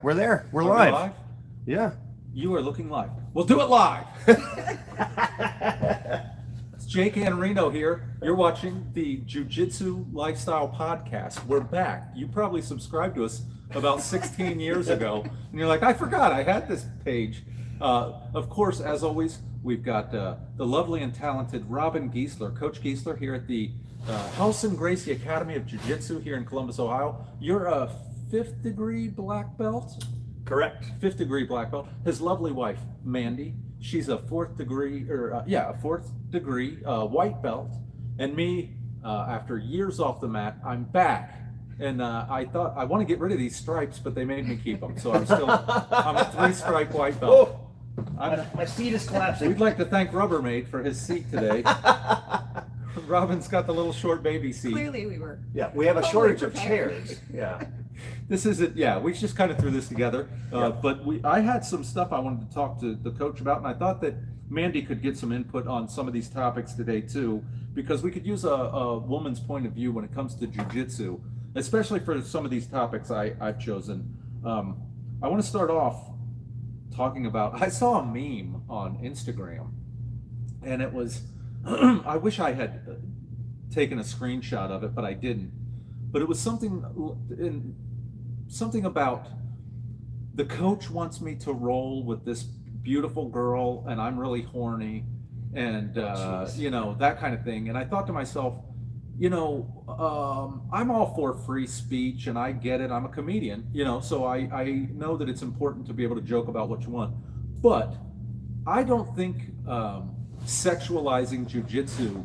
We're there. We're Are we live. live? Yeah. You are looking live. We'll do it live. It's Jake Anarino here. You're watching the Jiu-Jitsu Lifestyle Podcast. We're back. You probably subscribed to us about 16 years ago, and you're like, I forgot I had this page. Of course, as always, we've got the lovely and talented Robin Giesler, Coach Giesler, here at the Halson Gracie Academy of Jiu-Jitsu here in Columbus, Ohio. You're a fifth degree black belt. Correct. Fifth degree black belt. His lovely wife, Mandy, she's a fourth degree, white belt. And me, after years off the mat, I'm back. And I thought I want to get rid of these stripes, but they made me keep them. So I'm a 3-stripe white belt. My seat is collapsing. We'd like to thank Rubbermaid for his seat today. Robin's got the little short baby seat. Clearly we were. Yeah, we have a Totally shortage of prepared. chairs. Yeah. This is it. Yeah, we just kind of threw this together. But I had some stuff I wanted to talk to the coach about, and I thought that Mandy could get some input on some of these topics today too, because we could use a woman's point of view when it comes to jiu-jitsu, especially for some of these topics I've chosen. I want to start off talking about, I saw a meme on Instagram, and it was, I wish I had taken a screenshot of it, but I didn't. But it was something about the coach wants me to roll with this beautiful girl, and I'm really horny, and that kind of thing. And I thought to myself, I'm all for free speech, and I get it. I'm a comedian, so I know that it's important to be able to joke about what you want. But I don't think sexualizing jiu-jitsu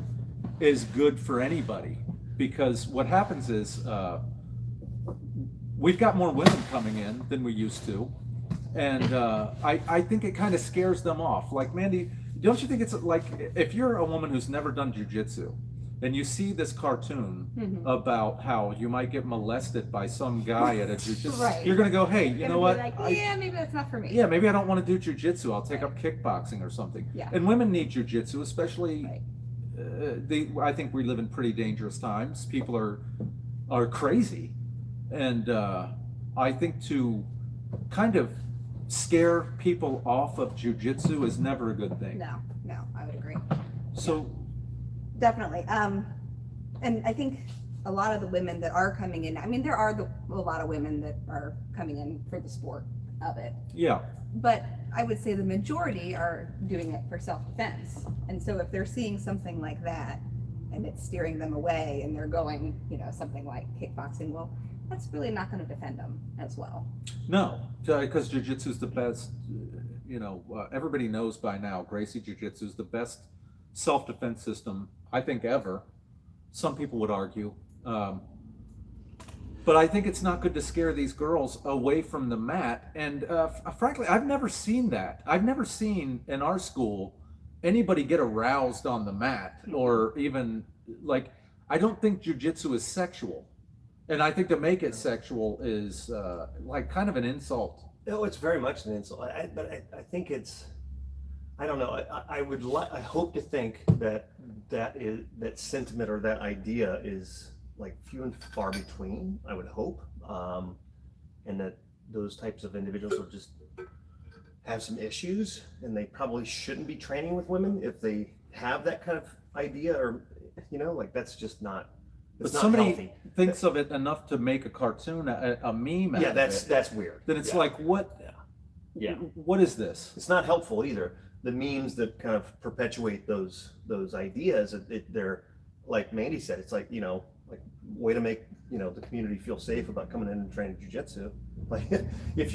is good for anybody, because what happens is we've got more women coming in than we used to, and I think it kind of scares them off. Like, Mandy, don't you think it's like, if you're a woman who's never done jiu-jitsu and you see this cartoon about how you might get molested by some guy at a jiu-jitsu, Right. you're gonna go, hey, you know what? Like, maybe that's not for me. Yeah, maybe I don't want to do jiu-jitsu. I'll take up kickboxing or something. Yeah. And women need jiu-jitsu, especially. Right. I think we live in pretty dangerous times. People are crazy, and I think to kind of scare people off of jiu-jitsu is never a good thing. No, I would agree. So Definitely. And I think a lot of the women that are coming in, I mean, there are a lot of women that are coming in for the sport of it, yeah, but I would say the majority are doing it for self-defense. And so if they're seeing something like that and it's steering them away and they're going, something like kickboxing, well, that's really not going to defend them as well. no, because jiu-jitsu is the best. Everybody knows by now, Gracie Jiu-Jitsu is the best self-defense system I think ever. Some people would argue. But I think it's not good to scare these girls away from the mat. And frankly, I've never seen that. I've never seen in our school anybody get aroused on the mat, or even I don't think jiu-jitsu is sexual. And I think to make it sexual is kind of an insult. No, it's very much an insult. But I think it's, I don't know. I hope to think that sentiment or that idea is few and far between. I would hope, and that those types of individuals will just have some issues, and they probably shouldn't be training with women if they have that kind of idea, or that's just not. But It's not somebody healthy. thinks of it enough to make a cartoon, a meme out Yeah, of it. that's weird. Then it's Yeah. like, what? Yeah. What is this? It's not helpful either. The memes that kind of perpetuate those ideas, they're like Mandy said. It's like way to make the community feel safe about coming in and training jiu-jitsu. Like, if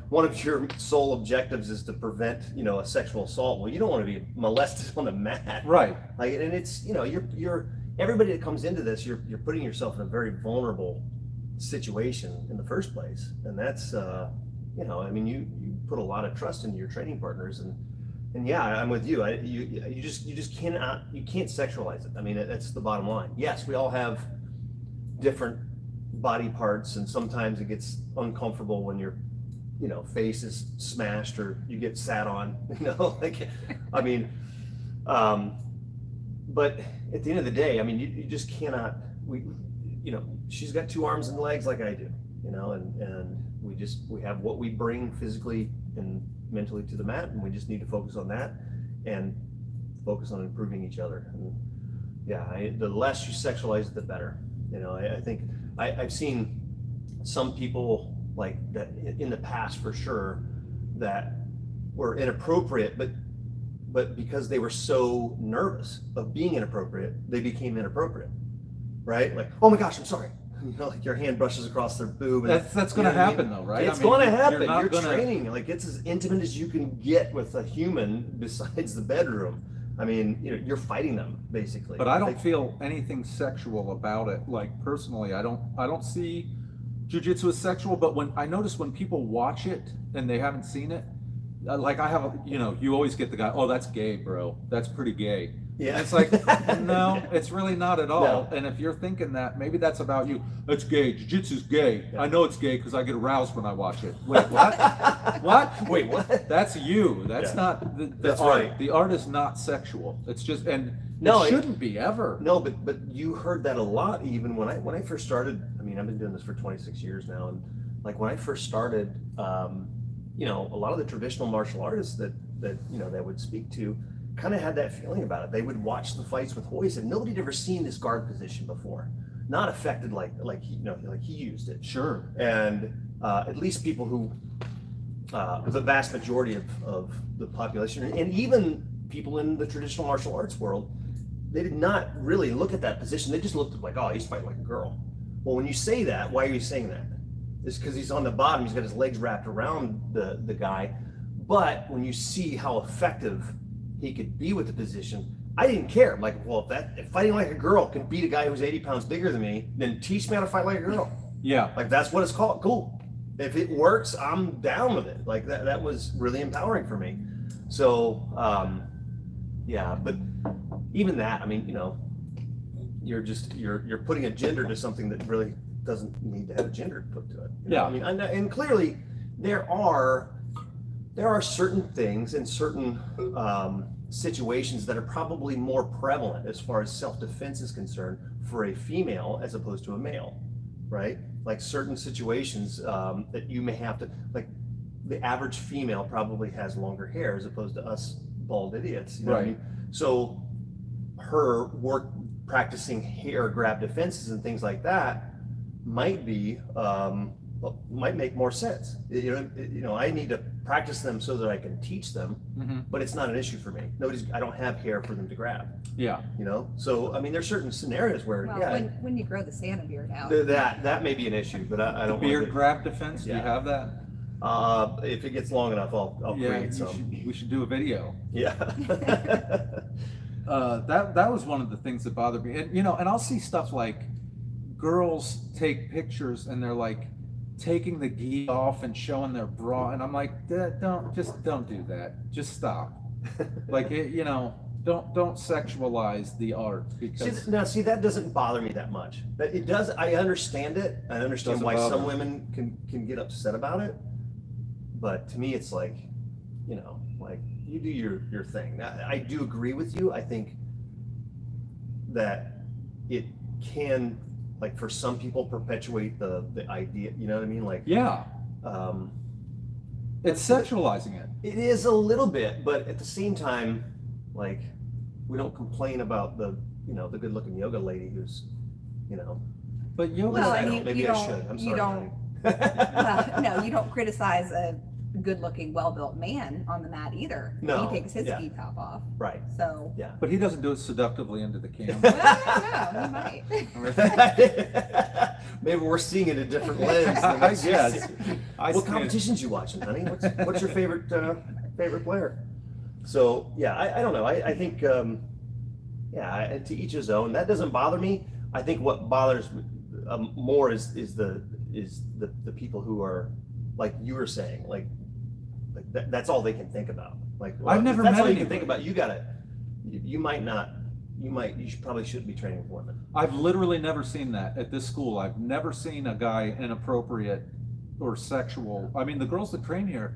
one of your sole objectives is to prevent a sexual assault, well, you don't want to be molested on the mat, Right. and it's you're everybody that comes into this, you're putting yourself in a very vulnerable situation in the first place, and that's you put a lot of trust into your training partners, and yeah, I'm with you. You just can't sexualize it. I mean, that's the bottom line. Yes, we all have different body parts, and sometimes it gets uncomfortable when your face is smashed or you get sat on. But at the end of the day, I mean, you just cannot. She's got 2 arms and legs like I do, and we have what we bring physically and mentally to the mat, and we just need to focus on that and focus on improving each other. And yeah, the less you sexualize it, the better. You know, I think I've seen some people like that in the past for sure that were inappropriate, but because they were so nervous of being inappropriate, they became inappropriate, right? Like, oh my gosh, I'm sorry. You know, like your hand brushes across their boob. And, That's going to you know what I happen mean? though, right? It's I mean, going to happen. not You're gonna- training. Like it's as intimate as you can get with a human besides the bedroom. I mean, you know, you're fighting them basically. But I don't feel anything sexual about it. Like personally, I don't see jujitsu as sexual. But when I notice when people watch it and they haven't seen it, like I have, you know, you always get the guy, oh, that's gay, bro. That's pretty gay. Yeah. And it's like, no, it's really not at all. No. And if you're thinking that, maybe that's about you. It's gay. Jiu-jitsu's gay. Yeah. I know it's gay because I get aroused when I watch it. Wait, what? What? Wait, what? That's you. That's Yeah. not the That's art. right. The art is not sexual. It's just, and No, it it- shouldn't be ever. No, but you heard that a lot even when I first started. I mean, I've been doing this for 26 years now, and like when I first started, you know, a lot of the traditional martial artists that you know that would speak to kind of had that feeling about it. They would watch the fights with Hoist, and nobody had ever seen this guard position before, not affected like he, you know, like he used it. Sure. And at least people who the vast majority of the population, and even people in the traditional martial arts world, they did not really look at that position. They just looked at like, oh, he's fighting like a girl. Well, when you say that, why are you saying that? It's because he's on the bottom. He's got his legs wrapped around the guy. But when you see how effective he could be with the position, I didn't care. I'm like, well, if fighting like a girl can beat a guy who's 80 pounds bigger than me, then teach me how to fight like a girl. Yeah. Like that's what it's called. Cool. If it works, I'm down with it. Like that was really empowering for me. So yeah, but even that, I mean, you know, you're putting a gender to something that really doesn't need to have a gender put to it. You know? Yeah. I mean, and clearly there are certain things and certain situations that are probably more prevalent as far as self-defense is concerned for a female as opposed to a male, right? Like certain situations that you may have to, like the average female probably has longer hair as opposed to us bald idiots. You know what I Right. mean? So her work practicing hair grab defenses and things like that might be might make more sense. You know, I need to practice them so that I can teach them, Mm-hmm. but it's not an issue for me. I don't have hair for them to grab. Yeah. You know, so I mean, there's certain scenarios where Well, yeah, when you grow the Santa beard out. that may be an issue, but I don't. Beard want grab defense. Do you Yeah. have that? if it gets long enough, I'll Yeah. create some. We should do a video. Yeah. That was one of the things that bothered me, and you know, and I'll see stuff like girls take pictures and they're like taking the gi off and showing their bra, and I'm like, don't do that. Just stop. Like you know, don't sexualize the art because See, that doesn't bother me that much. But it does. I understand it. I understand Doesn't why bother some me. women can get upset about it. But to me, it's like, you know, like you do your thing. I do agree with you. I think that it can, like, for some people, perpetuate the idea. You know what I mean? Like, yeah, um, it's sexualizing it. it is a little bit, but at the same time, like, we don't complain about the good-looking yoga lady who's, you know. But yoga, Well, I and don't. you Maybe I don't- should. I'm you sorry. don't- honey. No, you don't criticize a good-looking, well-built man on the mat either. No, He takes his yeah. ski top off. Right. So, Yeah. but he doesn't do it seductively into the camera. well, I don't know, he might. Maybe we're seeing it a different lens. than I what's- guess. What competitions you watching, honey? What's your favorite player? So yeah, I don't know. I think to each his own. That doesn't bother me. I think what bothers more is the people who are, like you were saying, like that's all they can think about. Like, well, I've never if that's met all you can anybody. think about. You probably shouldn't be training with women. I've literally never seen that at this school. I've never seen a guy inappropriate or sexual. I mean, the girls that train here,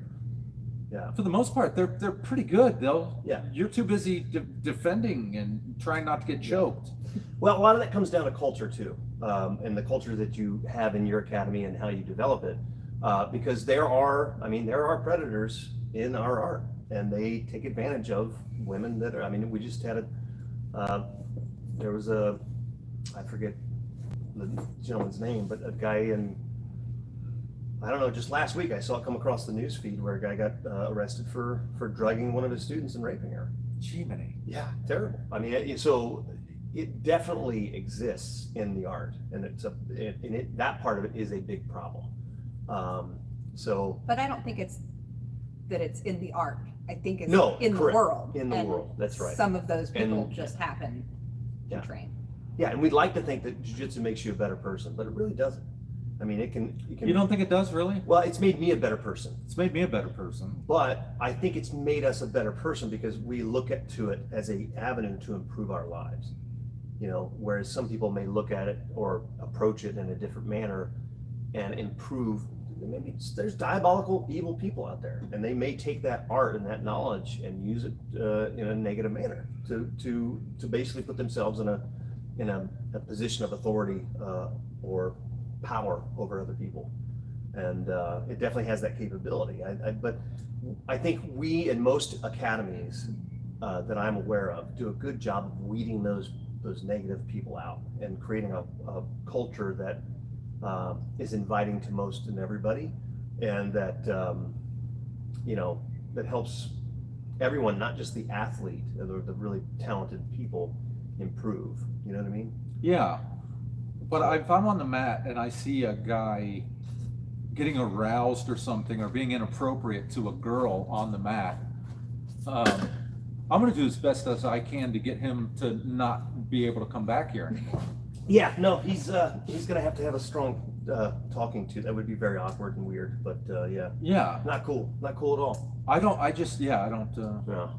Yeah. for the most part, they're pretty good. Yeah. You're too busy defending and trying not to get choked. Well, a lot of that comes down to culture too, and the culture that you have in your academy and how you develop it. because there are predators in our art, and they take advantage of women that are. I mean, we just had there was I forget the gentleman's name, but a guy in, I don't know, just last week I saw it come across the news feed where a guy got arrested for drugging one of his students and raping her. Jiminy. Yeah, terrible. I mean, so it definitely exists in the art, and that part of it is a big problem. So, But I don't think it's that it's in the art. I think it's No, in correct. the world. In the And world, that's right. Some of those people And- just happen to Yeah. train. yeah, and we'd like to think that jiu-jitsu makes you a better person, but it really doesn't. I mean, it can. You don't think it does, really? Well, it's made me a better person, It's made me a better person. but I think it's made us a better person because we look to it as a avenue to improve our lives. You know, whereas some people may look at it or approach it in a different manner and improve. Maybe there's diabolical, evil people out there, and they may take that art and that knowledge and use it in a negative manner to basically put themselves in a position of authority or power over other people. And it definitely has that capability. But I think we in most academies that I'm aware of do a good job of weeding those negative people out and creating a culture that is inviting to most and everybody, and that that helps everyone, not just the athlete, the really talented people, improve. You know what I mean? Yeah. But if I'm on the mat and I see a guy getting aroused or something, or being inappropriate to a girl on the mat, I'm going to do as best as I can to get him to not be able to come back here anymore. Yeah, no, he's gonna have to have a strong talking to. That would be very awkward and weird, but yeah, Yeah. not cool at all. I don't. No.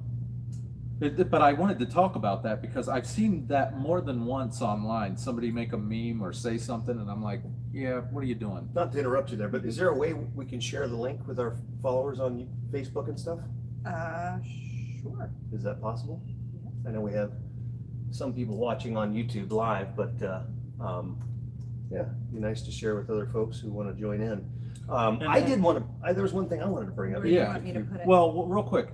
But I wanted to talk about that because I've seen that more than once online. Somebody make a meme or say something, and I'm like, yeah, what are you doing? Not to interrupt you there, but is there a way we can share the link with our followers on Facebook and stuff? Sure. Is that possible? I know we have some people watching on YouTube live, but yeah, it'd be nice to share with other folks who want to join in. I did want to. There was one thing I wanted to bring up. Where do you Yeah, want me to put it? Well, real quick,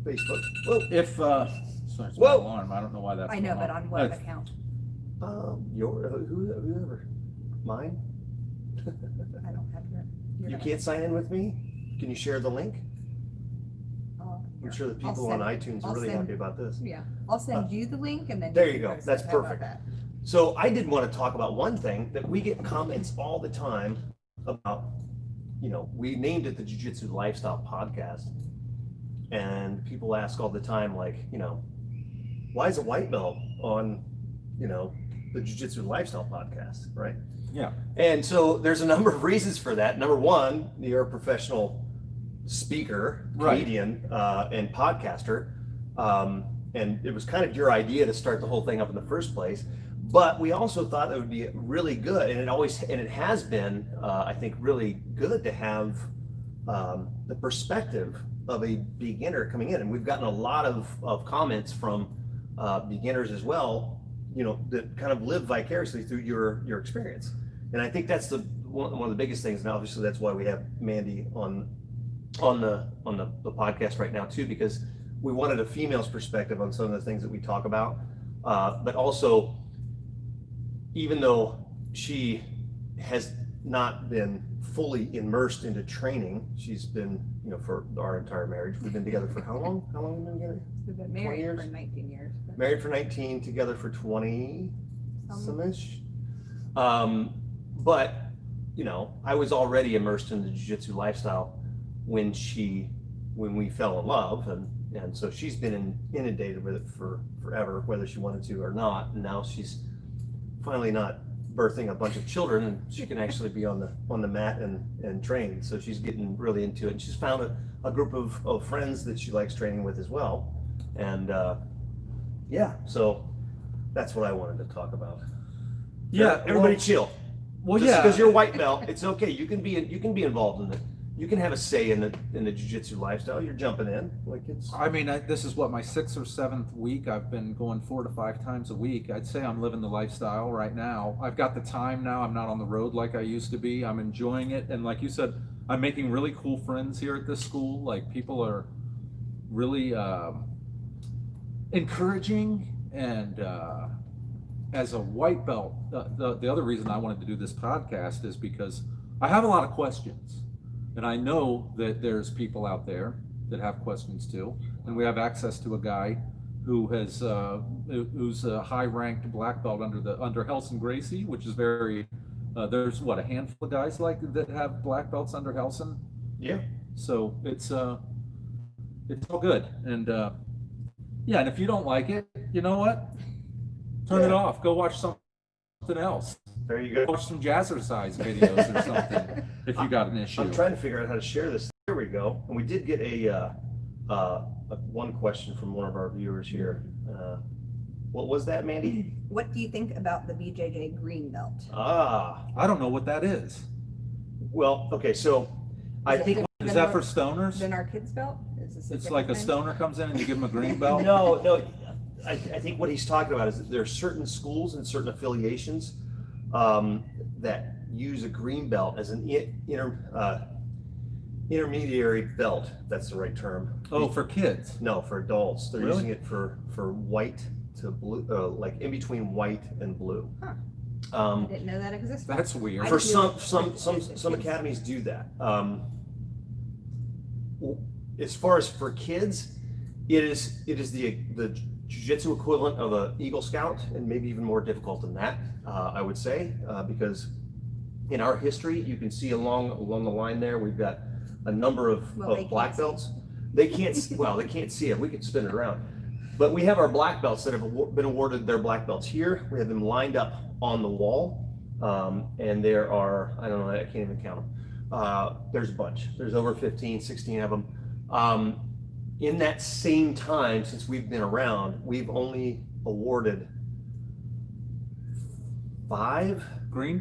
Facebook. Whoa. if sorry, it's my Whoa. alarm. I don't know why that's. I know, going but on what That's- account? Whoever. Mine. I don't have your. You can't sign in with me. Can you share the link? I'm sure the people on iTunes are really happy about this. Yeah, I'll send you the link and then. There can you go. post That's it. How about perfect. that? So I did want to talk about one thing that we get comments all the time about. We named it the Jiu-Jitsu Lifestyle Podcast, and people ask all the time, like, why is a white belt on, the Jiu-Jitsu Lifestyle Podcast, right? Yeah. And so there's a number of reasons for that. Number one, you're a professional speaker, Right. comedian, and podcaster. And it was kind of your idea to start the whole thing up in the first place. But we also thought it would be really good, and it has been, I think, really good to have the perspective of a beginner coming in. And we've gotten a lot of comments from beginners as well, that kind of live vicariously through your experience. And I think that's one of the biggest things. And obviously that's why we have Mandy on the podcast right now too, because we wanted a female's perspective on some of the things that we talk about. But also, even though she has not been fully immersed into training, she's been, for our entire marriage, we've been together for how long? How long have we been together? We've been 20 married years? for 19 years. but- Married for 19, together for 20 some-ish. But, I was already immersed in the jiu-jitsu lifestyle when we fell in love, and so she's been inundated with it for forever, whether she wanted to or not. And now she's finally not birthing a bunch of children, and she can actually be on the mat and train. So she's getting really into it. And she's found a group of friends that she likes training with as well. And yeah, so that's what I wanted to talk about. Yeah. Everybody chill. Well, Just yeah. because you're white belt, it's okay. You can be involved in it. You can have a say in the jiu-jitsu lifestyle. You're jumping in like it's. I mean, this is what, my 6th or 7th week. I've been going 4 to 5 times a week. I'd say I'm living the lifestyle right now. I've got the time now. I'm not on the road like I used to be. I'm enjoying it. And like you said, I'm making really cool friends here at this school. Like, people are really encouraging, and as a white belt, the other reason I wanted to do this podcast is because I have a lot of questions, and I know that there's people out there that have questions too, and we have access to a guy who has who's a high-ranked black belt under Helson Gracie, which is very there's a handful of guys like that have black belts under Helson. Yeah. So it's all good, and yeah, and if you don't like it, you know what? Turn it off. Go watch something else. There you go. Watch some jazzercise videos or something if you got an issue. I'm trying to figure out how to share this. There we go. And we did get a one question from one of our viewers here. What was that, Mandy? What do you think about the BJJ green belt? I don't know what that is. Well, okay, so I Is it think different Is than that for what- stoners? Than our kids belt? Is this It's like a different thing? stoner comes in and you give him a green belt? no. I think what he's talking about is that there are certain schools and certain affiliations that use a green belt as an intermediary belt. That's the right term. Oh, for kids. No, for adults. They're Really? using it for white to blue, like in between white and blue. Huh. I Um, didn't know that existed. That's weird. for I do. some academies do that. As far as for kids, it is the jiu-jitsu equivalent of a Eagle Scout, and maybe even more difficult than that. I would say because in our history, you can see along the line there, we've got a number of Well, they black can't see. belts. They can't they can't see it. We could spin it around. But we have our black belts that have been awarded their black belts here. We have them lined up on the wall. And there are, I don't know, I can't even count them. There's a bunch. There's over 15, 16 of them. In that same time, since we've been around, we've only awarded 4 or 5 green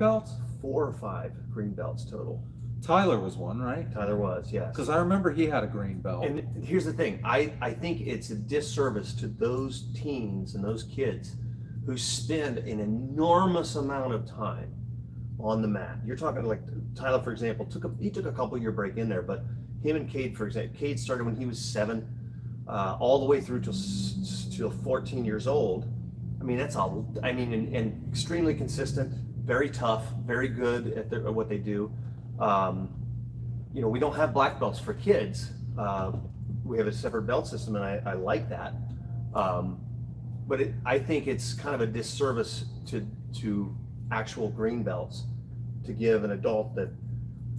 belts total. Tyler was one, right? Tyler was, yes. Because I remember he had a green belt. And here's the thing, I think it's a disservice to those teens and those kids who spend an enormous amount of time on the mat. You're talking like Tyler, for example, took a couple year break in there, but him and Cade, for example, Cade started when he was 7, all the way through till 14 years old. I mean, and extremely consistent, very tough, very good at what they do. We don't have black belts for kids. We have a separate belt system, and I like that. But I think it's kind of a disservice to actual green belts to give an adult that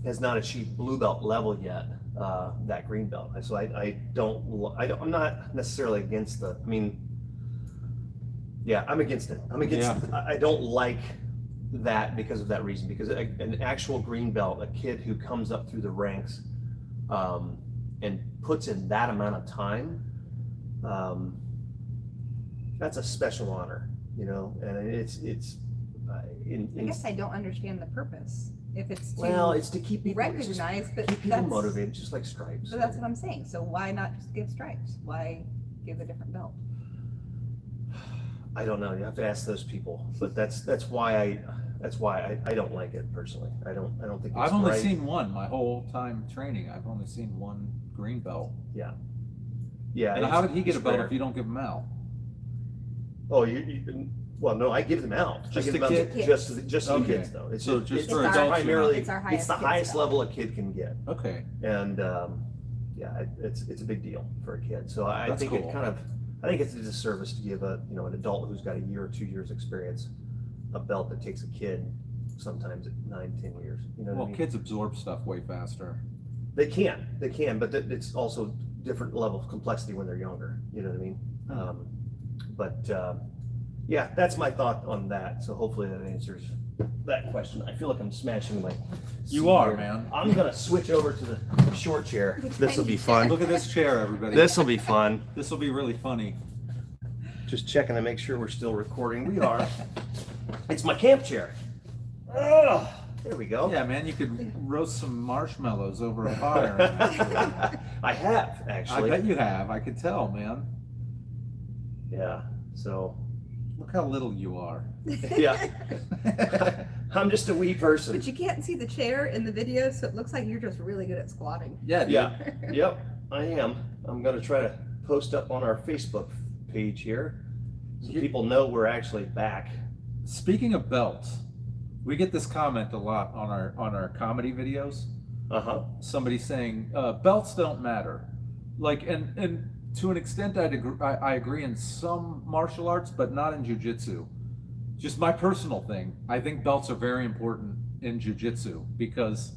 has not achieved blue belt level yet that green belt. So I'm not necessarily against I'm against it. I don't like that because of that reason, because an actual green belt, a kid who comes up through the ranks and puts in that amount of time, that's a special honor, and I guess I don't understand the purpose. If it's to it's to keep people recognize, but keep people that's, motivated, just like stripes. So that's what I'm saying. So why not just give stripes? Why give a different belt? I don't know. You have to ask those people, but that's why I don't like it personally. I don't think it's I've only right. seen one my whole time training. I've only seen one green belt. Yeah. And how did he get a belt rare. if you don't give him out? Oh, well, no, I give them out. Just I give to them out kids? just to Okay. kids, though. It's So just it's for adults, you're not- primarily It's our it's the highest highest kids level a kid can get, Okay. and it's a big deal for a kid. So I That's think cool. I think it's a disservice to give an adult who's got a year or 2 years experience a belt that takes a kid sometimes at 9-10 years. You know what I Well, mean? kids absorb stuff way faster. They can, but it's also different level of complexity when they're younger. You know what I mean? Yeah, that's my thought on that. So hopefully that answers that question. I feel like I'm smashing my. You seat are, here. man. I'm gonna switch over to the short chair. This will be fun. Look at this chair, everybody. This will be fun. This will be really funny. Just checking to make sure we're still recording. We are. It's my camp chair. Oh, there we go. Yeah, man, you could roast some marshmallows over a fire. in that. I have I actually. bet you have. I could tell, man. Yeah. So Look how little you are. Yeah. I'm just a wee person. But you can't see the chair in the video, so it looks like you're just really good at squatting. Yeah, dude. Yeah, yep, I am. I'm gonna try to post up on our Facebook page here so people know we're actually back. Speaking of belts, we get this comment a lot on our comedy videos. Uh-huh. Somebody saying belts don't matter, like, and to an extent I agree in some martial arts, but not in jiu-jitsu. Just my personal thing, I think belts are very important in jiu-jitsu because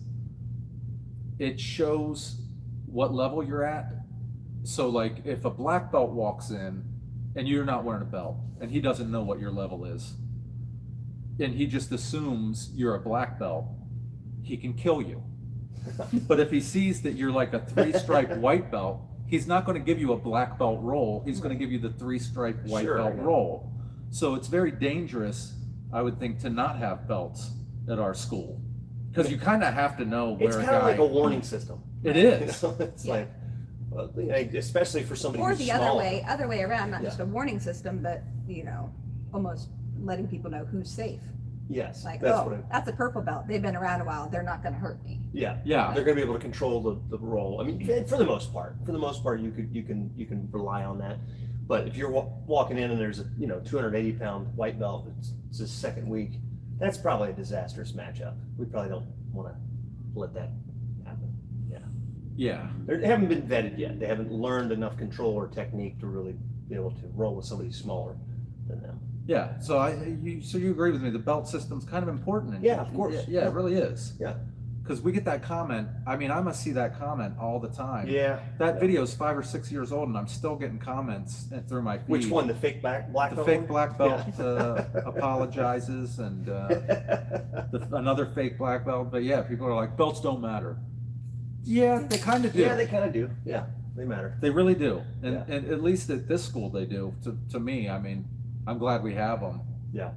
it shows what level you're at. So like if a black belt walks in and you're not wearing a belt and he doesn't know what your level is and he just assumes you're a black belt, he can kill you. But if he sees that you're like a 3-stripe white belt, he's not going to give you a black belt roll. He's going to give you the 3-stripe white Sure, belt yeah. roll. So it's very dangerous, I would think, to not have belts at our school because you kind of have to know where It's a kind of guy. like a warning system. It You is. know, it's Yeah. like, especially for somebody Or who's the smaller. other way around, not Yeah. just a warning system, but almost letting people know who's safe. Yes, Like, that's oh, what that's a purple belt. They've been around a while. They're not going to hurt me. yeah. Yeah. They're going to be able to control the role. I mean, for the most part, you can rely on that. But if you're walking in and there's a 280-pound white belt, it's his second week, that's probably a disastrous matchup. We probably don't want to let that happen. Yeah, Yeah. they haven't been vetted yet. They haven't learned enough control or technique to really be able to roll with somebody smaller than them. Yeah. So you agree with me? The belt system's kind of important. Yeah, of course. Yeah, it really is. Yeah. Because we get that comment. I mean, I must see that comment all the time. Yeah. That video is 5 or 6 years old, and I'm still getting comments through my feed. Which one? The fake black The belt fake one? black belt Yeah. apologizes, and another fake black belt. But yeah, people are like, belts don't matter. Yeah, they kind of do. Yeah, they kind of do. Yeah, they matter. They really do, and Yeah. and at least at this school they do. To me, I mean, I'm glad we have them. Yeah.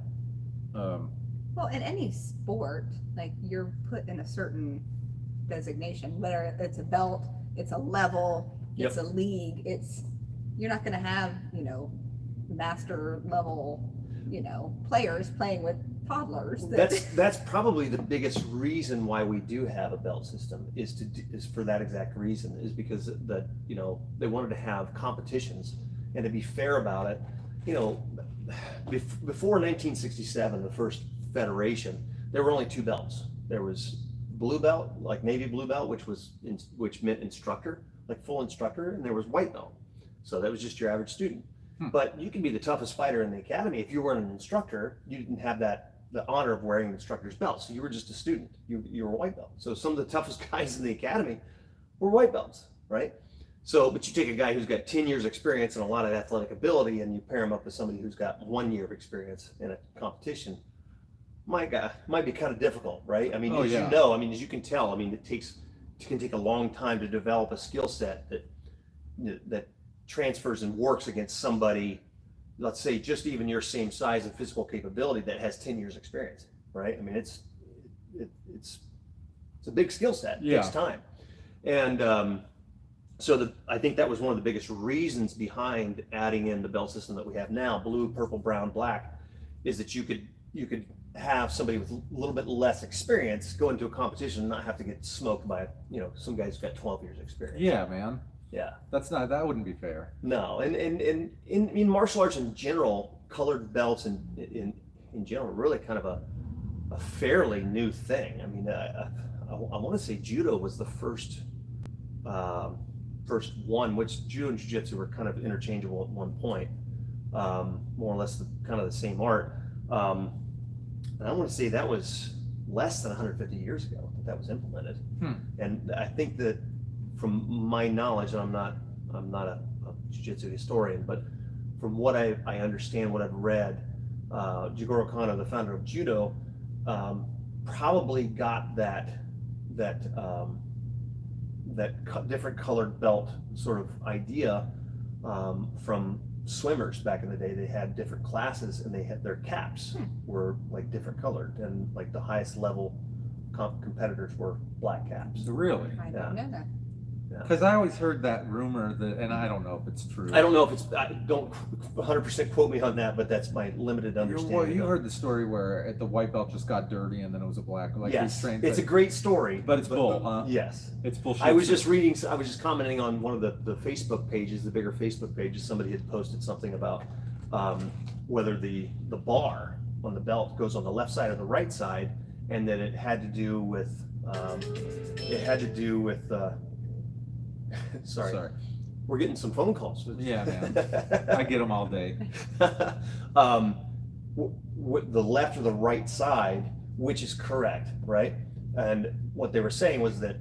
Well, in any sport, like you're put in a certain designation, whether it's a belt, it's a level, it's a league, you're not going to have, master level, players playing with toddlers. That's probably the biggest reason why we do have a belt system is for that exact reason, is because they wanted to have competitions and to be fair about it. Before 1967, the first federation, there were only 2 belts. There was blue belt, like Navy blue belt, which meant instructor, like full instructor, and there was white belt. So that was just your average student. But you can be the toughest fighter in the academy. If you weren't an instructor, you didn't have the honor of wearing an instructor's belt. So you were just a student. You were a white belt. So some of the toughest guys in the academy were white belts, right? So, but you take a guy who's got 10 years experience and a lot of athletic ability, and you pair him up with somebody who's got 1 year of experience in a competition, might be kind of difficult, right? I mean, as you can tell, I mean, it can take a long time to develop a skill set that transfers and works against somebody, let's say just even your same size and physical capability that has 10 years experience, right? I mean, it's a big skill set. It takes time. And so I think that was one of the biggest reasons behind adding in the belt system that we have now, blue, purple, brown, black, is that you could have somebody with a little bit less experience go into a competition and not have to get smoked by some guy who's got 12 years experience. Yeah, man. Yeah. That wouldn't be fair. No, and in martial arts in general, colored belts in general are really kind of a fairly new thing. I mean, I want to say judo was the first one, which judo and jiu-jitsu were kind of interchangeable at one point, more or less kind of the same art. And I want to say that was less than 150 years ago that was implemented. And I think that from my knowledge, and I'm not a jiu-jitsu historian, but from what I understand, what I've read, Jigoro Kano, the founder of judo, probably got that different colored belt sort of idea from swimmers back in the day. They had different classes, and they had their caps were like different colored, and like the highest level competitors were black caps. Really? I don't know that. Because I always heard that rumor that, and I don't know if it's true. I don't know if it's, don't 100% quote me on that, but that's my limited understanding. Well, you of it. heard the story where the white belt just got dirty and then it was a black, like Yes, these trained. it's a great story. But it's bull, huh? Yes. It's bullshit. I was just commenting on one of the Facebook pages, the bigger Facebook pages. Somebody had posted something about whether the bar on the belt goes on the left side or the right side, and that it had to do with sorry, we're getting some phone calls. Yeah, man. I get them all day. The left or the right side, which is correct, right? And what they were saying was that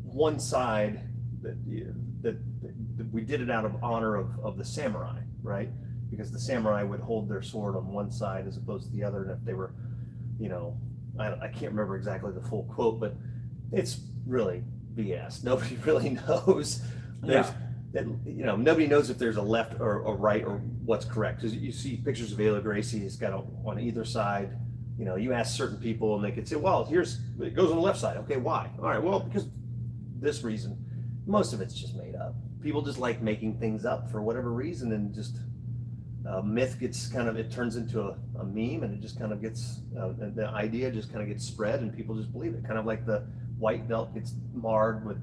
one side that we did it out of honor of the samurai, right? Because the samurai would hold their sword on one side as opposed to the other, and if they were, I can't remember exactly the full quote, but it's really BS. Nobody really knows. Nobody knows if there's a left or a right or what's correct. Because you see pictures of Ayla Gracie, he's got on either side. You ask certain people and they could say, well, it goes on the left side. Okay, why? All right, well, because this reason. Most of it's just made up. People just like making things up for whatever reason, and just myth gets it turns into a meme, and it just kind of gets, the idea just kind of gets spread and people just believe it. Kind of like the white belt gets marred with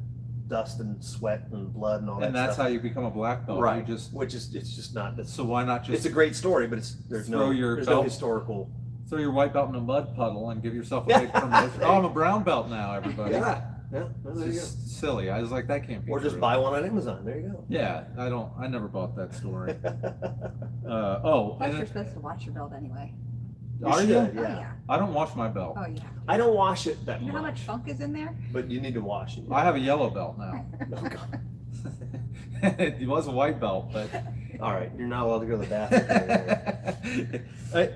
dust and sweat and blood and all that And that's stuff. how you become a black belt. Right. You just, It's just not, so why not just it's a great story, but there's no belt- historical. throw your white belt in a mud puddle and give yourself a big promotion? Oh, I'm a brown belt now, everybody. Yeah, well, It's there you just silly. I was like, that can't be go. Or just true. buy one on Amazon. There you Yeah, I never bought that story. Plus, And you're supposed to watch your belt anyway. are should, you? Oh Yeah. yeah. I don't wash my belt. Oh yeah. I don't wash it that You know how much much, funk is in there? but you need to wash it. I have a yellow belt now. Oh, God. It was a white belt, but All right, you're not allowed to go to the bathroom.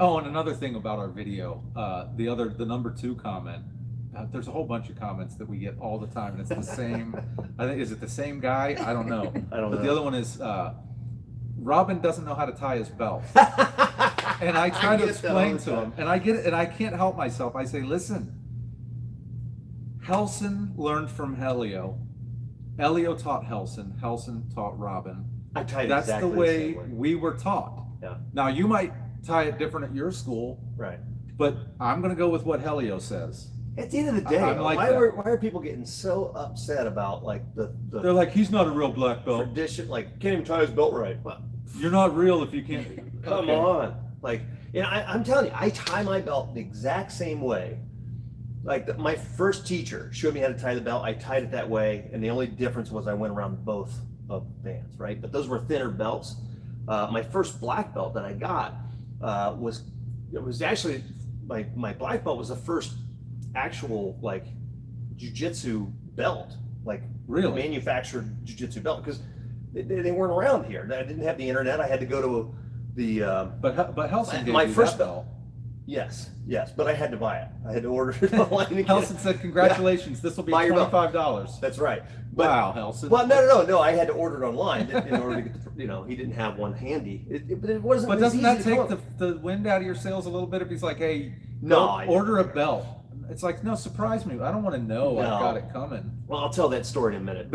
Oh, and another thing about our video, the number 2 comment. There's a whole bunch of comments that we get all the time, and it's the same. I think, is it the same guy? I don't know. I don't But know. the other one is Robin doesn't know how to tie his belt, and I try to get that all explain the to time. him, and I get it, and I can't help myself. I say, listen, Helson learned from Helio. Helio taught Helson. Helson taught Robin. I tied That's exactly the way same we were taught. Yeah. Now you might tie it different at your school, Right. but I'm going to go with what Helio says. At the end of the day, I'm like why that. are people getting so upset about like the They're like, he's not a real black belt. tradition? Like, can't even tie his belt right. Well, You're not real if you can't. come Okay. on. Like, I'm telling you, I tie my belt the exact same way. Like my first teacher showed me how to tie the belt. I tied it that way, and the only difference was I went around both of bands, right? But those were thinner belts. My first black belt that I got was actually my black belt was the first actual like jujitsu belt, like Really? manufactured jujitsu belt, because they weren't around here. I didn't have the internet. I had to go to the But Helson gave My you first that belt. yes, but I had to buy it. I had to order it online. and get Helson it. said, "Congratulations, this will be Buy your belt. $25." That's right. But, Wow, Helson. Well, no. I had to order it online in order to get he didn't have one handy. But it wasn't. But it was doesn't easy that to take come up. the wind out of your sails a little bit if he's like, "Hey, No, go I order a never- belt"? It's like, no, surprise me. I don't want to know I've No. got it coming. Well, I'll tell that story in a minute.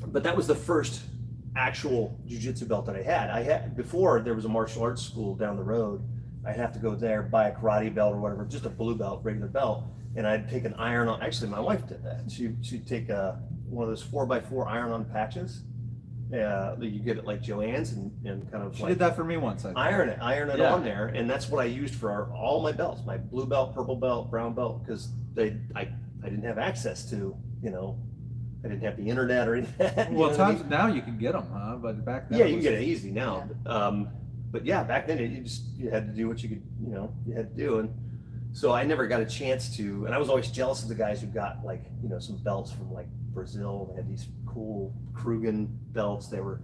But that was the first actual jujitsu belt that I had. Before there was a martial arts school down the road. I'd have to go there, buy a karate belt or whatever, just a blue belt, regular belt, and I'd take an iron-on. Actually, my wife did that. She'd take one of those 4x4 iron-on patches. That you get at like Joann's and kind of She like did that for me once. I think. iron it Yeah. on there, and that's what I used for all my belts, my blue belt, purple belt, brown belt, because I didn't have access to, I didn't have the internet or anything. you know Well, what I mean? times now you can get them, huh? But back then, Yeah, it you can was- get it easy now. But yeah, back then you had to do what you could, you had to do. And so I never got a chance to, and I was always jealous of the guys who got like, some belts from like Brazil. They had these cool Krugen belts. They were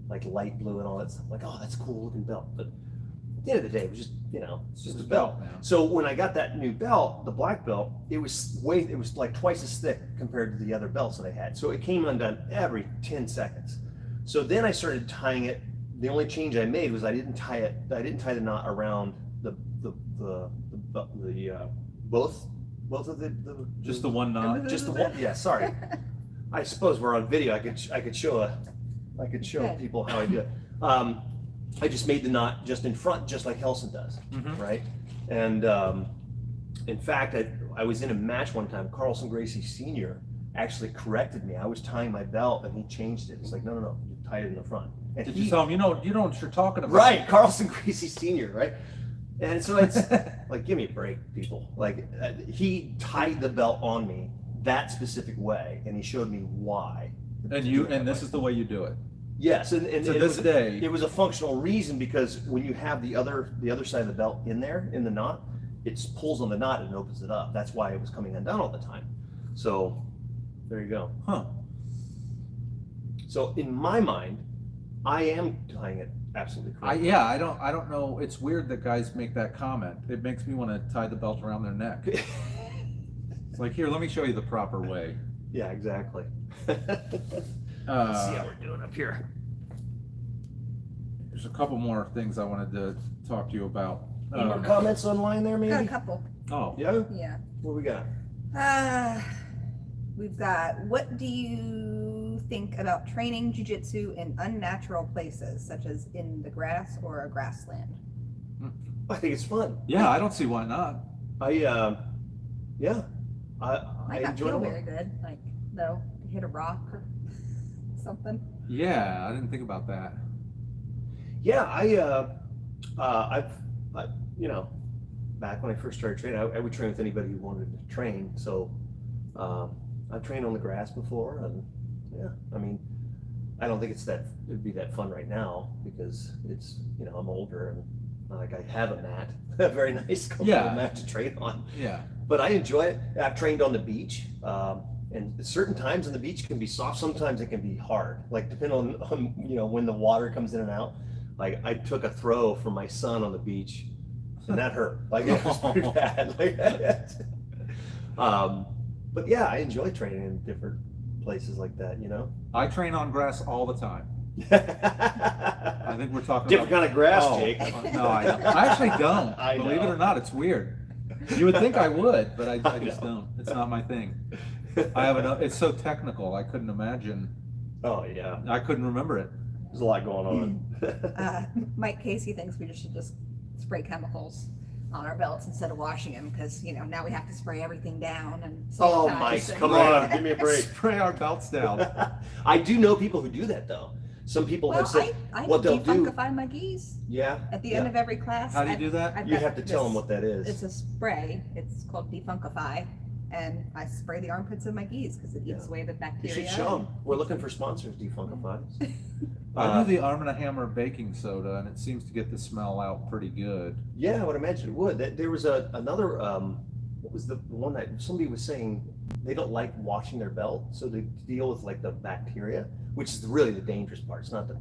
like light blue and all that stuff. Like, oh, that's a cool looking belt. But at the end of the day, it was just, It's it just was a belt, man. So when I got that new belt, the black belt, it was like twice as thick compared to the other belts that I had. So it came undone every 10 seconds. So then I started tying it. The only change I made was I didn't tie the knot around the both Well, Just the one knot. just the one. Yeah, sorry. I suppose we're on video. I could show Good. people how I do it. I just made the knot just in front, just like Helson does, right? And in fact, I was in a match one time. Carlson Gracie Sr. actually corrected me. I was tying my belt, and he changed it. It's like, no, you tie it in the front. And Did you tell him, you know what you're talking about? Right, Carlson Gracie Sr., right? And so it's like, give me a break, people. Like, he tied the belt on me that specific way, and he showed me why. And this is the way you do it. Yes, and To this day. it was a functional reason, because when you have the other side of the belt in there, in the knot, it pulls on the knot and opens it up. That's why it was coming undone all the time. So there you go. Huh. So in my mind, I am tying it absolutely correct. I don't know. It's weird that guys make that comment. It makes me want to tie the belt around their neck. It's like, here, let me show you the proper way. Yeah, exactly. Let's see how we're doing up here. There's a couple more things I wanted to talk to you about. Any more comments online there, Got a maybe? couple. Oh, Yeah? Yeah. What we got? We've got, what do you think about training jujitsu in unnatural places, such as in the grass or a grassland? I think it's fun. yeah, I don't see why not. I Might not enjoy feel it. very good, like, though, to hit a rock or something. Yeah, I didn't think about that. Yeah, back when I first started training, I would train with anybody who wanted to train. So I've trained on the grass before, and yeah, I mean, I don't think it'd be that fun right now, because it's, I'm older and not like I have a mat, a very nice comfortable mat to train on. Yeah. But I enjoy it. I've trained on the beach, and certain times on the beach can be soft. Sometimes it can be hard, like depending on when the water comes in and out. Like, I took a throw from my son on the beach, and that hurt. Like, it was pretty bad. But yeah, I enjoy training in different places like that. I train on grass all the time. I think we're talking Different about kind of grass, Oh, Jake. No, I don't. I actually don't. I Believe it know. or not, it's weird. You would think I would, but I just know. don't. It's not my thing. I have it's so technical. I couldn't imagine. Oh yeah, I couldn't remember it. there's a lot going on. Mike Casey thinks we should just spray chemicals on our belts instead of washing them, because now we have to spray everything down and Oh, sanitize Mike, and- come on, give me a break. Spray our belts down. I do know people who do that though. Some people Well, have said, I what they'll do- defunkify my geese yeah, at the end of every class. How do you do that? I've you got have to tell them this- what that is. It's a spray. It's called Defunkify, and I spray the armpits of my geese because it eats Yeah. away the You bacteria. should show them. We're looking for sponsors, Defunkify. I do the Arm & Hammer baking soda, and it seems to get the smell out pretty good. Yeah, I would imagine it would. There was another, what was the one that somebody was saying they don't like washing their belt, so they deal with like the bacteria, which is really the dangerous part. It's not the,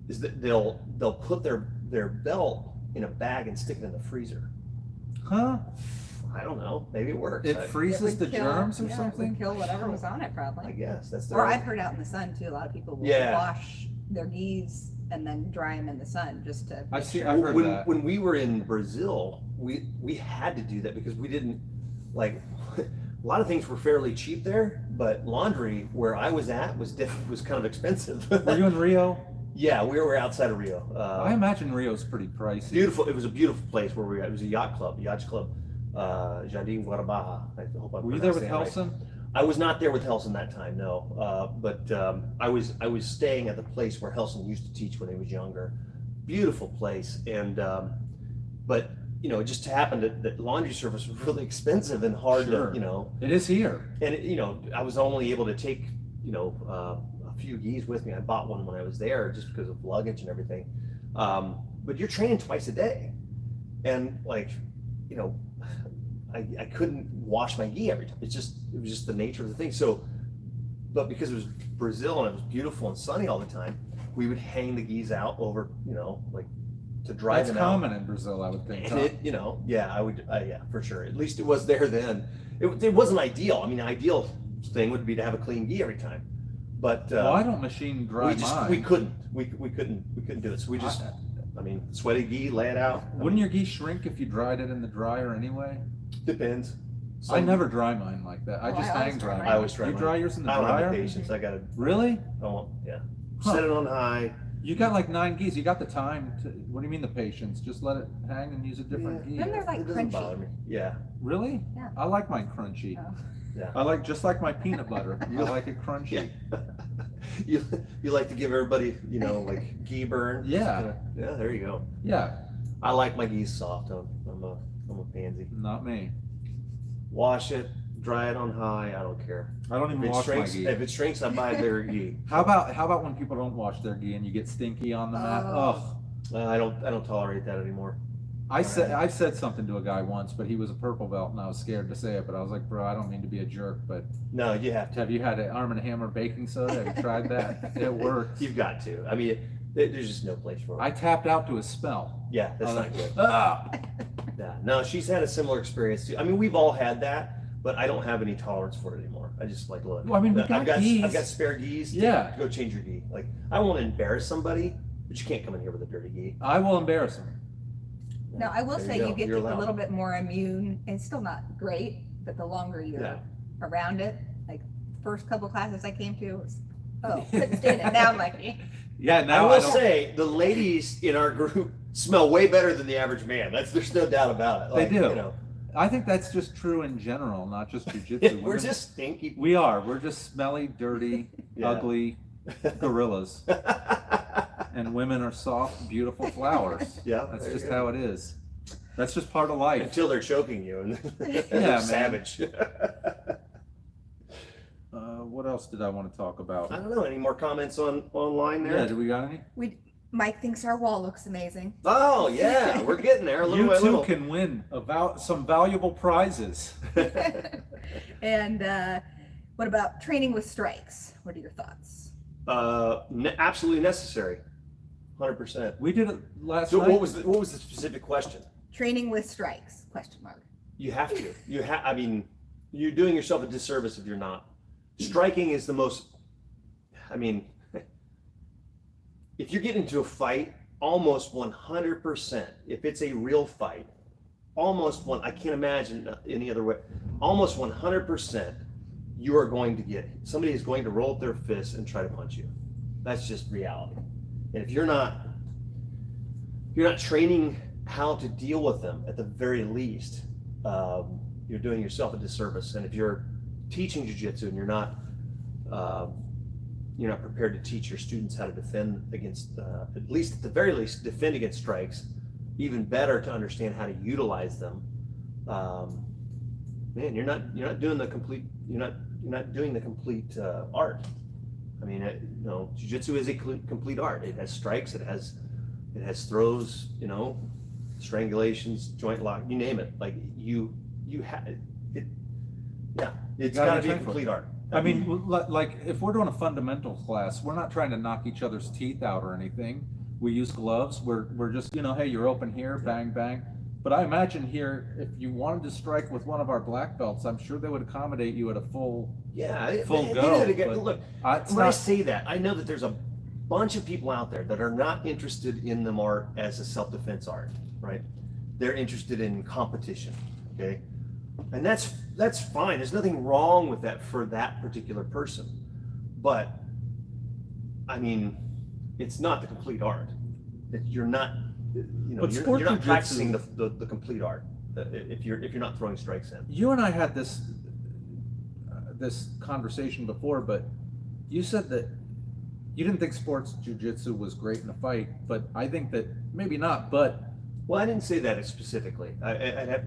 is that they'll put their belt in a bag and stick it in the freezer. Huh? I don't know. Maybe it works. It I It freezes would the kill- germs or yeah, It something? would kill whatever was on it, I probably. guess that's Or I've heard out in the sun too. A lot of people will Yeah. wash their geese and then dry them in the sun just to. I've make seen- sure. I've heard when, that. when we were in Brazil, we had to do that because we didn't like a lot of things were fairly cheap there, but laundry where I was at was kind of expensive. Were you in Rio? Yeah, we were outside of Rio. I imagine Rio's pretty pricey. Beautiful. It was a beautiful place where we were at. It was a yacht club, Jardim Guarabaja. I hope I'm Were you there with pronouncing that right. Helson? I was not there with Helson that time, no. But I was staying at the place where Helson used to teach when he was younger. Beautiful place, and but it just happened that laundry service was really expensive and hard Sure. to It is here. and I was only able to take a few geese with me. I bought one when I was there just because of luggage and everything. But you're training twice a day, and I couldn't wash my gi every time. It was just the nature of the thing. So, but because it was Brazil and it was beautiful and sunny all the time, we would hang the geese out over, to dry That's them common in Brazil, I would think. out. And yeah, I would, yeah, for sure. At least it was there then. It wasn't ideal. I mean, the ideal thing would be to have a clean gi every time. But Well, I don't machine dry mine. we couldn't do it. So we just, sweaty gi, lay it out. Wouldn't your geese shrink if you dried it in the dryer anyway? Depends. I never dry mine like that. I Oh, just I always hang dry dry. mine. I always dry You mine. dry yours in the I don't have dryer? the patience. I gotta. Really? I won't. Yeah. Huh. Set it on high. You got like 9 geese. You got the time to. What do you mean the patience? Just let it hang and use a different Yeah. ghee. Then they're like It doesn't crunchy. bother me. Yeah. Really? Yeah. I like mine crunchy. Oh. Yeah. I like just like my peanut butter. I You- like it crunchy. Yeah. you like to give everybody, like ghee burn. Yeah. Yeah. There you go. Yeah, I like my geese soft. I'm a pansy. not me. Wash it, dry it on high. I don't care. I don't If even it wash shrinks, my ghee. if it shrinks, I buy a bigger ghee. How about when people don't wash their ghee and you get stinky on the mat? Oh. Ugh. I don't tolerate that anymore. I said something to a guy once, but he was a purple belt, and I was scared to say it. But I was like, bro, I don't mean to be a jerk, but No, you have to. have you had an Arm & Hammer baking soda? Have you tried that? It works. You've got to. I mean, there's just no place for it. I tapped out to a smell. Yeah, that's I was not like, good. ah! Yeah. No, she's had a similar experience too. I mean, we've all had that, but I don't have any tolerance for it anymore. I just like, look. Well, I mean, we got I've got geese. spare geese. Yeah. Go change your ghee. Like, I won't embarrass somebody, but you can't come in here with a dirty ghee. I will embarrass him. No, I will There say go. you get You're a allowed. little bit more immune. It's still not great, but the longer you're Yeah. around it, like first couple classes I came to, it was, couldn't stand it. Now I'm like, eh. Yeah, I now will don't- say the ladies in our group smell way better than the average man. There's no doubt about it. They Like, do. I think that's just true in general, not just jujitsu. We're just stinky. We are. We're just smelly, dirty, Yeah. ugly gorillas. And women are soft, beautiful flowers. Yeah, That's there just you go. how it is. That's just part of life. Until they're choking you and Yeah, they're man. savage. What else did I want to talk about? I don't know. Any more comments online there? Yeah, do we got any? Mike thinks our wall looks amazing. Oh yeah, we're getting there. Little You by too little. can win some valuable prizes. And what about training with strikes? What are your thoughts? Absolutely necessary. 100%. We did it last So night. what was the specific question? Training with strikes? Question mark. You have to. I mean, you're doing yourself a disservice if you're not. Striking is the most. I mean, if you get into a fight, almost 100%. If it's a real fight, almost one. I can't imagine any other way. Almost 100%. You are going to get somebody is going to roll up their fists and try to punch you. That's just reality. And if you're not training how to deal with them at the very least, you're doing yourself a disservice. And if you're teaching jiu-jitsu and you're not prepared to teach your students how to defend against, at least at the very least, defend against strikes, even better to understand how to utilize them. Man, you're not doing the complete art. I mean, jiu-jitsu is a complete art. It has strikes, it has throws, strangulations, joint lock, you name it. Like you have it. Yeah, it's Gotta got to be be a trained for it. complete art. I mean, like if we're doing a fundamentals class, we're not trying to knock each other's teeth out or anything. We use gloves. We're just, hey, you're open here, bang, bang. But I imagine here, if you wanted to strike with one of our black belts, I'm sure they would accommodate you at a full Full go. Look, But it's when I not, say that, I know that there's a bunch of people out there that are not interested in the art as a self-defense art, right? They're interested in competition, okay? And that's fine. There's nothing wrong with that for that particular person. But I mean, it's not the complete art. You're not, But you're sport not jujitsu- practicing the complete art if you're not throwing strikes in. you and I had this conversation before, but you said that you didn't think sports jiu-jitsu was great in a fight, but I think that maybe not, but Well, I didn't say that specifically.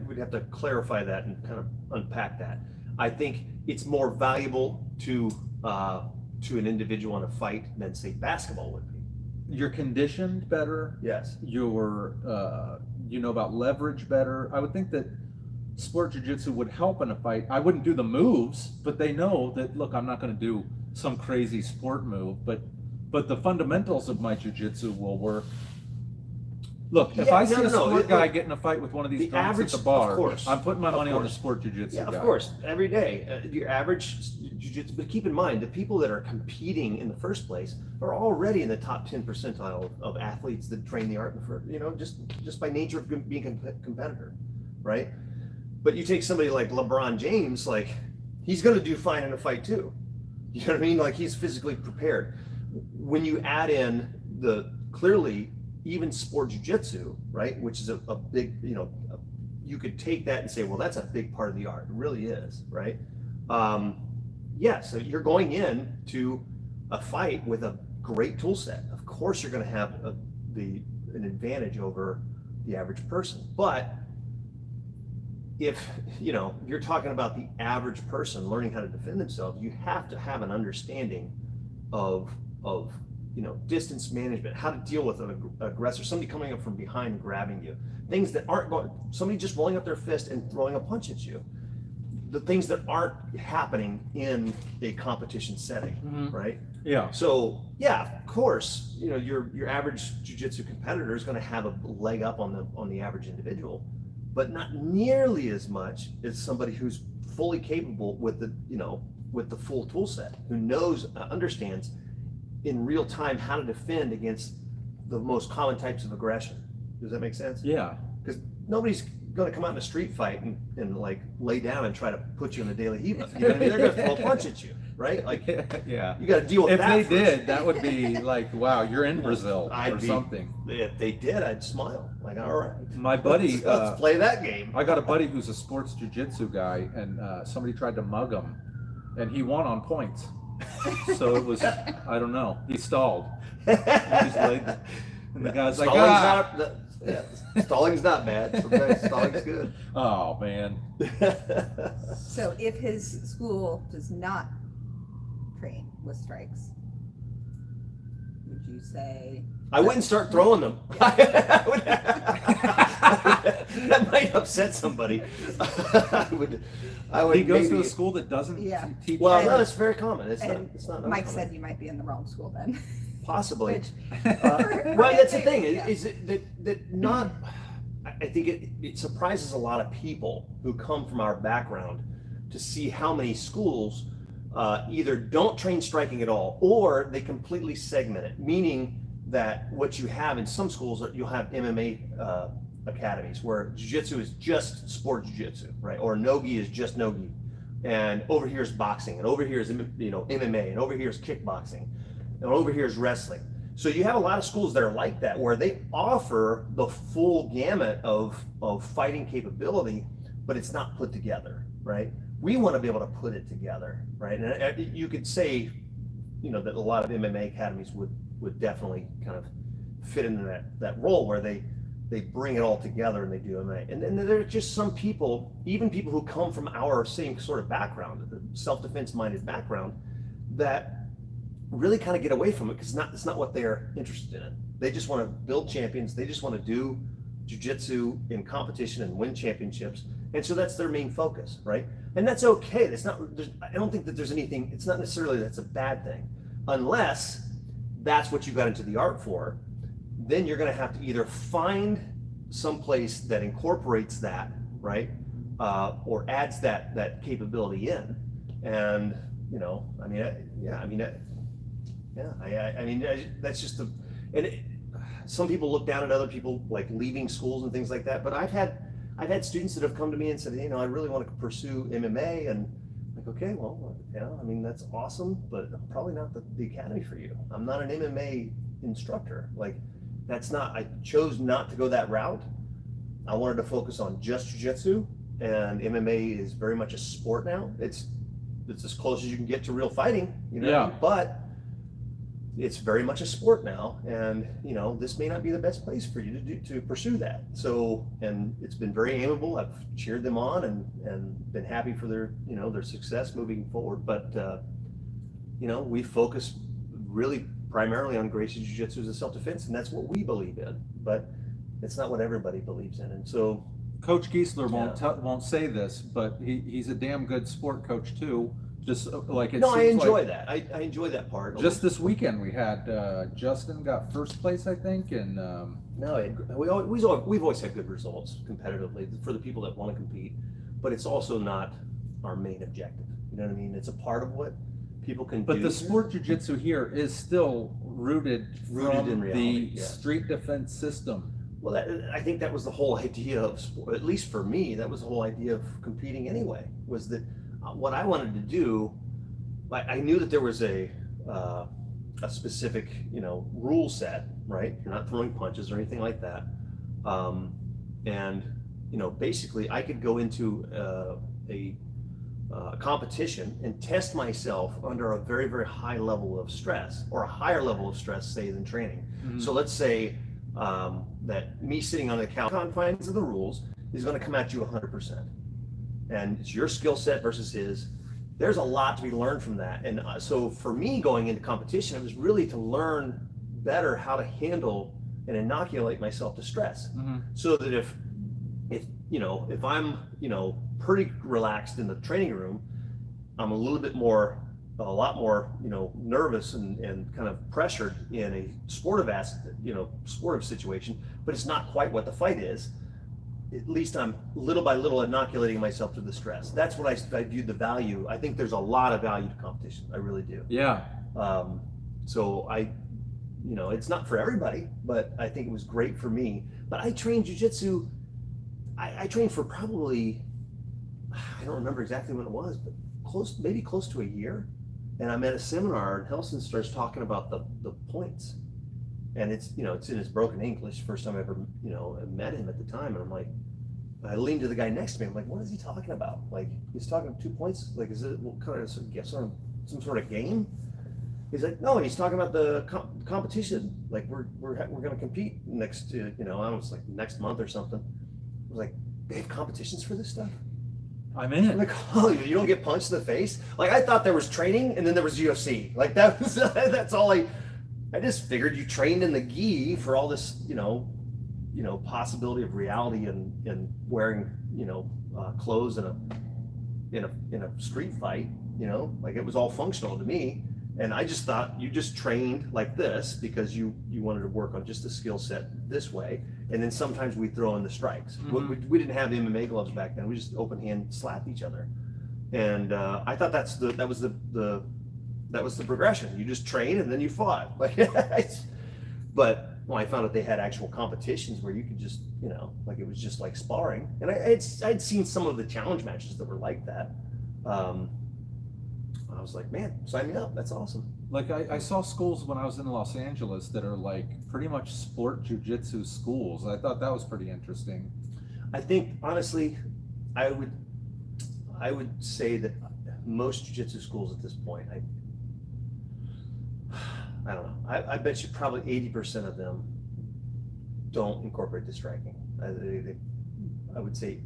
We'd have to clarify that and kind of unpack that. I think it's more valuable to an individual in a fight than say basketball would be. you're conditioned better. Yes. You're you know about leverage better. I would think that sport jiu-jitsu would help in a fight. I wouldn't do the moves, but they know that, look, I'm not going to do some crazy sport move, but the fundamentals of my jiu-jitsu will work. Look, if Yeah, I see a no. sport guy Look, get in a fight with one of these the drunks average- at the bar, of course, I'm putting my of money on the course. sport jiu-jitsu Yeah, guy. of course, every day. Your average jiu-jitsu, but keep in mind, the people that are competing in the first place are already in the top 10 percentile of athletes that train the art, just by nature of being a competitor, right? But you take somebody like LeBron James, like he's going to do fine in a fight too. You know what I mean? Like he's physically prepared. When you add in the clearly even sport jiu-jitsu, right, which is a big, you could take that and say, well, that's a big part of the art. It really is, right? Yeah, so you're going in to a fight with a great tool set. Of course, you're going to have an advantage over the average person. But if you're talking about the average person learning how to defend themselves, you have to have an understanding of distance management, how to deal with an aggressor, somebody coming up from behind and grabbing you, things that aren't going, somebody just rolling up their fist and throwing a punch at you, the things that aren't happening in a competition setting, right? Yeah. So yeah, of course, your average jiu-jitsu competitor is going to have a leg up on the average individual, but not nearly as much as somebody who's fully capable with the full tool set, who understands in real time how to defend against the most common types of aggression. Does that make sense? Yeah. Because nobody's going to come out in a street fight and like lay down and try to put you in a daily heap. They're going to throw a punch at you, right? Like, yeah. You got to deal with if that. If they first. did, that would be like, wow, you're in Brazil something. If they did, I'd smile. Like, all right. My buddy, let's play that game. I got a buddy who's a sports jiu-jitsu guy, and somebody tried to mug him, and he won on points. So it was, I don't know. He stalled. He just laid there. And the guy's like, stalling's not bad. Sometimes stalling's good. Oh, man. So if his school does not train with strikes, would you say? I wouldn't start throwing them. That might upset somebody. I would He goes maybe, to a school that doesn't teach. Well, And- no, it's very common. It's not. Mike uncommon. said you might be in the wrong school then. Possibly. Which- Well, that's the thing. Yeah. Is that not? I think it surprises a lot of people who come from our background to see how many schools either don't train striking at all, or they completely segment it. Meaning that what you have in some schools, you'll have MMA academies where jiu-jitsu is just sport jiu-jitsu, right? Or no-gi is just no-gi, and over here is boxing, and over here is MMA, and over here is kickboxing, and over here is wrestling. So you have a lot of schools that are like that, where they offer the full gamut of fighting capability, but it's not put together, right? We want to be able to put it together, right? And you could say, that a lot of MMA academies would definitely kind of fit into that role where they bring it all together and they do MMA. And then there are just some people, even people who come from our same sort of background, the self-defense minded background, that really kind of get away from it because it's not what they're interested in. They just want to build champions. They just want to do jiu-jitsu in competition and win championships. And so that's their main focus, right? And that's okay. I don't think that there's anything, it's not necessarily that's a bad thing, unless that's what you got into the art for. Then you're going to have to either find some place that incorporates that, right? Or adds that capability in. And, that's just some people look down at other people like leaving schools and things like that. But I've had students that have come to me and said, I really want to pursue MMA, and like, okay, well, that's awesome, but probably not the academy for you. I'm not an MMA instructor. Like, I chose not to go that route. I wanted to focus on just jiu-jitsu, and MMA is very much a sport now. It's as close as you can get to real fighting, but it's very much a sport now, and this may not be the best place for you to pursue that. So, and it's been very amiable. I've cheered them on and been happy for their success moving forward. But we focus really primarily on Gracie Jiu-Jitsu as a self-defense, and that's what we believe in. But it's not what everybody believes in, and so. Coach Giesler won't say this, but he's a damn good sport coach too. Just like it. No, I enjoy like, that. I enjoy that part. Just this weekend we had Justin got first place, I think, and we've always had good results competitively for the people that want to compete, but it's also not our main objective. You know what I mean? It's a part of what people can do. But the sport jiu-jitsu here is still rooted in from reality, the street defense system. Well, I think that was the whole idea of sport, at least for me, that was the whole idea of competing anyway, was that what I wanted to do, I knew that there was a specific, rule set, right? You're not throwing punches or anything like that. And, basically I could go into a competition and test myself under a very, very high level of stress, or a higher level of stress, say, than training. Mhm. So let's say that me sitting on the confines of the rules is going to come at you 100%. And it's your skill set versus his. There's a lot to be learned from that. And so for me going into competition, it was really to learn better how to handle and inoculate myself to stress. Mhm. So that if I'm, pretty relaxed in the training room, I'm a lot more, nervous and kind of pressured in a sportive situation, but it's not quite what the fight is. At least I'm little by little inoculating myself to the stress. That's what I viewed the value. I think there's a lot of value to competition. I really do. Yeah. So it's not for everybody, but I think it was great for me. But I trained jujitsu. I trained for probably, I don't remember exactly when it was, but maybe close to a year. And I'm at a seminar and Helson starts talking about the points. And it's in his broken English, first time I ever, met him at the time. And I'm like, I leaned to the guy next to me. I'm like, what is he talking about? Like, he's talking 2 points. Like, is it what kind of some sort of game? He's like, no, he's talking about the competition. Like, we're going to compete next, I was like next month or something. I was like, they have competitions for this stuff? I'm in. I'm like, oh, you don't get punched in the face? Like, I thought there was training and then there was UFC. Like, that's all I just figured you trained in the gi for all this, possibility of reality and wearing, clothes in a street fight, like it was all functional to me. And I just thought you just trained like this because you wanted to work on just the skill set this way. And then sometimes we throw in the strikes. Mhm. We didn't have MMA gloves back then. We just open hand slap each other. And I thought that was the progression. You just train and then you fought. Like, but when I found out they had actual competitions where you could just, like it was just like sparring. And I'd seen some of the challenge matches that were like that. I was like, man, sign me up. That's awesome. Like I saw schools when I was in Los Angeles that are like pretty much sport jujitsu schools. I thought that was pretty interesting. I think honestly, I would say that most jiu-jitsu schools at this point, I don't know. I bet you probably 80% of them don't incorporate the striking. I would say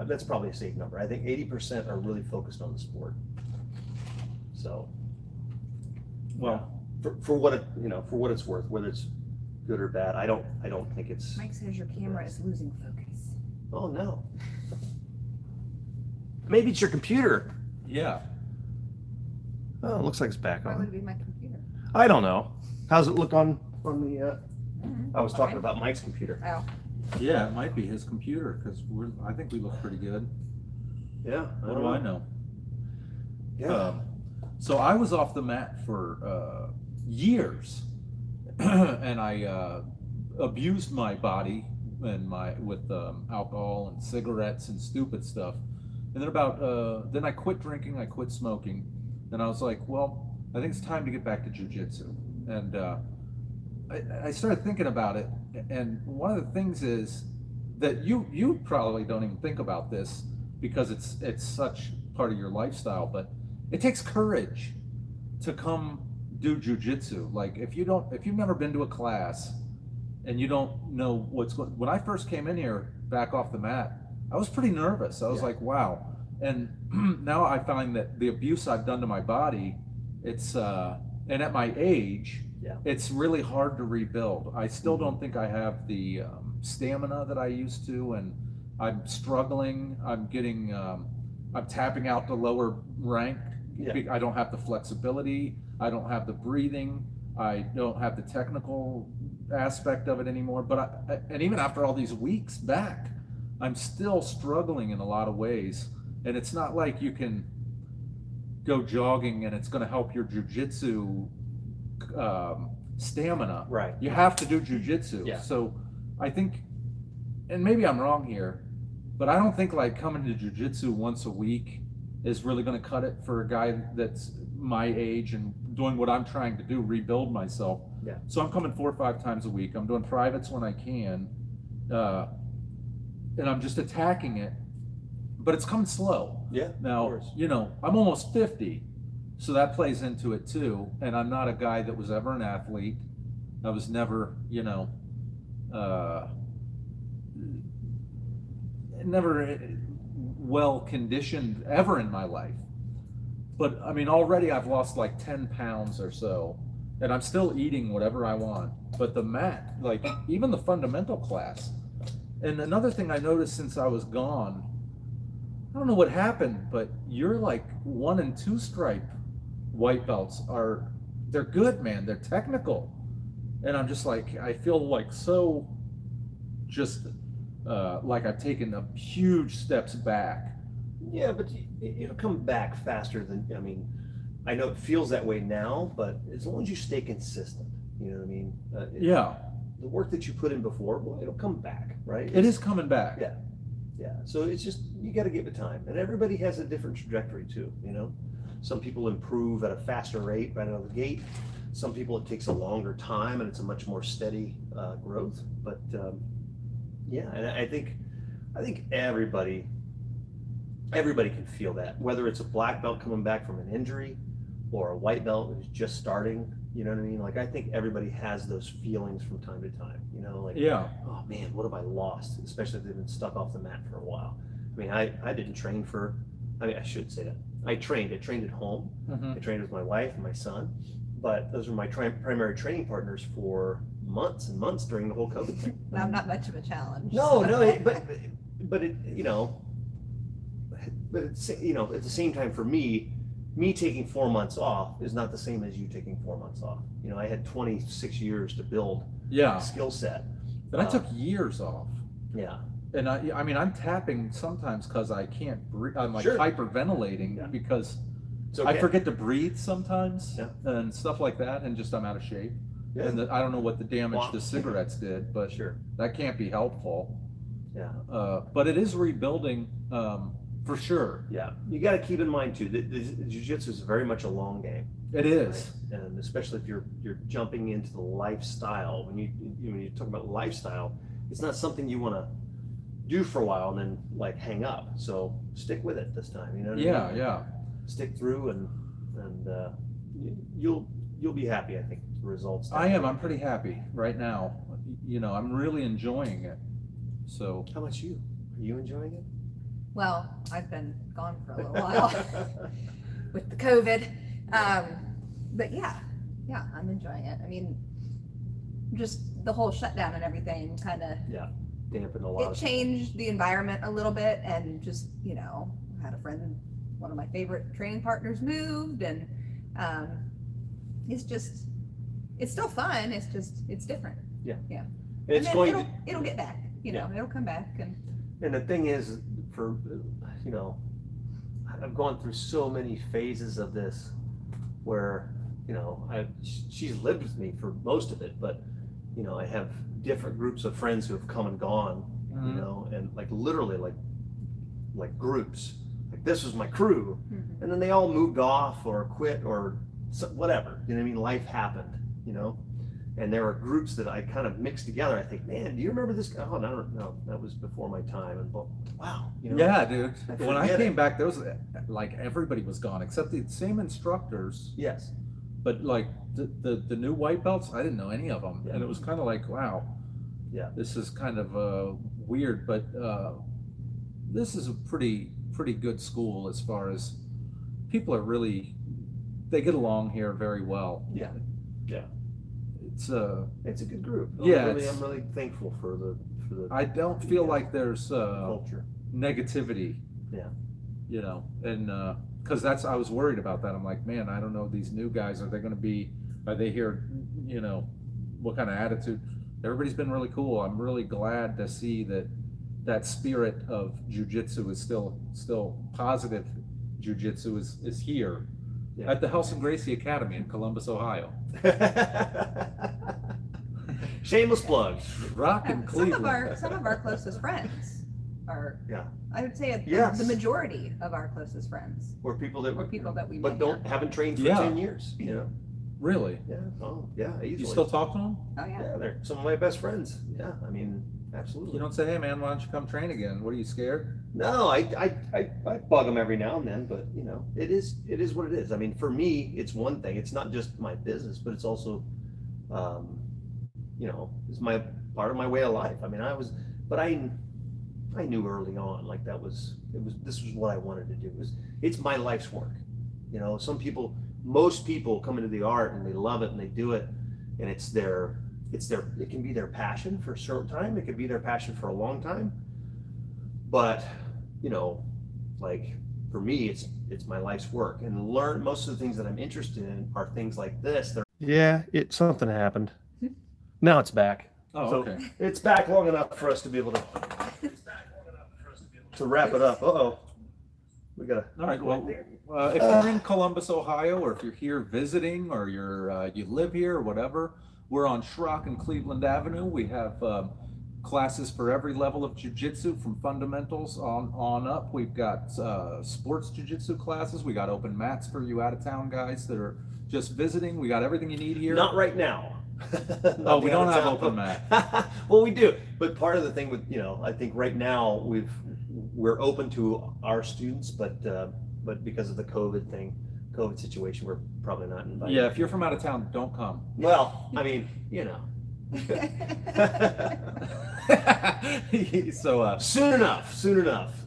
that's probably a safe number. I think 80% are really focused on the sport. So, Well, for what it's worth, whether it's good or bad, I don't think it's. Mike says your camera is losing focus. Oh no. Maybe it's your computer. yeah. Oh, it looks like it's back Why would on. it be my computer? I don't know. How's it look on the? Mhm. I was talking Fine. about Mike's computer. Oh, Yeah, it might be his computer because I think we look pretty good. Yeah. What do I know? Yeah. So I was off the mat for years, and I abused my body and with alcohol and cigarettes and stupid stuff. And then then I quit drinking, I quit smoking, and I was like, well, I think it's time to get back to jujitsu. And I started thinking about it, and one of the things is that you probably don't even think about this because it's such part of your lifestyle, but it takes courage to come do jujitsu. Like if you've never been to a class and you don't know what's going. When I first came in here back off the mat, I was pretty nervous. I was like, wow. And now I find that the abuse I've done to my body, and at my age, it's really hard to rebuild. I still don't think I have the stamina that I used to, and I'm struggling. I'm tapping out the lower rank. I don't have the flexibility. I don't have the breathing. I don't have the technical aspect of it anymore. But and even after all these weeks back, I'm still struggling in a lot of ways. And it's not like you can go jogging and it's going to help your jujitsu stamina. Right. You have to do jujitsu. Yeah. So I think and maybe I'm wrong here, but I don't think like coming to jujitsu once a week is really going to cut it for a guy that's my age and doing what I'm trying to do, rebuild myself. Yeah. So I'm coming 4 or 5 times a week. I'm doing privates when I can, and I'm just attacking it, but it's coming slow. Yeah. Now, I'm almost 50, so that plays into it too. And I'm not a guy that was ever an athlete. I was never, never well conditioned ever in my life. But I mean, already I've lost like 10 pounds or so, and I'm still eating whatever I want. But the mat, like even the fundamental class. And another thing I noticed since I was gone, I don't know what happened, but you're like 1 and 2 stripe white belts they're good, man. They're technical. And I'm just like, I feel like so just like I've taken a huge steps back. Yeah, but it'll come back faster than, I mean, I know it feels that way now, but as long as you stay consistent, you know what I mean? Yeah. The work that you put in before, well, it'll come back, right? It is coming back. Yeah. Yeah. So it's just, you got to give it time. And everybody has a different trajectory too, Some people improve at a faster rate right out of the gate. Some people, it takes a longer time and it's a much more steady growth. But yeah, and I think everybody can feel that, whether it's a black belt coming back from an injury or a white belt who's just starting, you know what I mean? Like, I think everybody has those feelings from time to time, like, yeah, oh man, what have I lost? Especially if they've been stuck off the mat for a while. I mean, I didn't train I should say that. I trained at home. Mm-hmm. I trained with my wife and my son, but those were my primary training partners for months and months during the whole COVID thing. Not much of a challenge. No, but it, but it's, at the same time for me taking 4 months off is not the same as you taking 4 months off. I had 26 years to build a skill set. And I took years off. Yeah. And I mean, I'm tapping sometimes because I can't breathe. I'm like hyperventilating because It's okay. I forget to breathe sometimes Yeah. and stuff like that, and just I'm out of shape. Yeah. And I don't know what the damage Wow. the cigarettes did, but Sure. that can't be helpful. Yeah. But it is rebuilding for sure. Yeah. You got to keep in mind too that the jiu-jitsu is very much a long game. It is. Right? And especially if you're jumping into the lifestyle. When you talk about lifestyle, it's not something you want to do for a while and then like hang up. So stick with it this time. You know what I mean? Yeah. Stick through and you'll be happy. I think with the results. I am. I'm pretty happy right now. I'm really enjoying it. So. How about you? Are you enjoying it? Well, I've been gone for a little while with the COVID. But yeah, I'm enjoying it. I mean, just the whole shutdown and everything kind of Dampened a lot. it changed the environment a little bit, and just I had a friend, one of my favorite training partners moved, and it's still fun. It's different. Yeah. And It's then it'll get back. It'll come back. And the thing is, I've gone through so many phases of this where, she's lived with me for most of it, but, I have different groups of friends who have come and gone, and like literally like groups, like this was my crew. Mm-hmm. And then they all moved off or quit or whatever, you know what I mean? Life happened, and there were groups that I kind of mixed together. I think, man, do you remember this guy? Oh, no, that was before my time. And wow, Yeah, dude. When I forget came it. back, there was like everybody was gone except the same instructors. Yes. But like the new white belts, I didn't know any of them, Yeah. and it was kind of like, wow, Yeah. this is kind of weird. But this is a pretty good school as far as people are they get along here very well. Yeah. Yeah. It's a good group. Yeah, I'm really thankful for the I don't feel like there's culture. negativity. Yeah. And because I was worried about that. I'm like, man, I don't know, these new guys, are they here, what kind of attitude? Everybody's been really cool. I'm really glad to see that spirit of jiu-jitsu is still positive. Jiu-jitsu is here at the Helson Gracie Academy in Columbus, Ohio. Shameless plug. Rockin' Cleveland. Some of our closest friends are, Yeah. I would say Yes. the majority of our closest friends Or people that or people that we but met. haven't trained for Yeah. 10 years. You know. Really? Yeah. Oh, yeah. Easily. You still talk to them? Oh yeah. Yeah, they're some of my best friends. Yeah. I mean, absolutely. You don't say, hey man, why don't you come train again? What, are you scared? No, I bug them every now and then, but you know, it is what it is. I mean, for me, it's one thing. It's not just my business, but it's also, you know, it's my part of my way of life. I mean, I knew early on, like this was what I wanted to do. It's my life's work. You know, most people come into the art and they love it and they do it, and it can be their passion for a short time. It could be their passion for a long time. But, you know, like for me, it's my life's work, and most of the things that I'm interested in are things like this. Yeah, something happened. Now it's back. Oh, So okay. it's back long enough for us to be able to wrap it up. Uh-oh. We gotta. All right. Well, if you're in Columbus, Ohio, or if you're here visiting, or you live here, or whatever, we're on Schrock and Cleveland Avenue. We have classes for every level of jiu-jitsu, from fundamentals on up. We've got sports jiu-jitsu classes. We got open mats for you out-of-town guys that are just visiting. We got everything you need here. Not right now. Oh, we don't have open mat. Well, we do, but part of the thing with, you know, I think right now we're open to our students, but because of the COVID situation, we're probably not invited. Yeah, if you're from out of town, don't come. Well, I mean, you know. So Soon enough.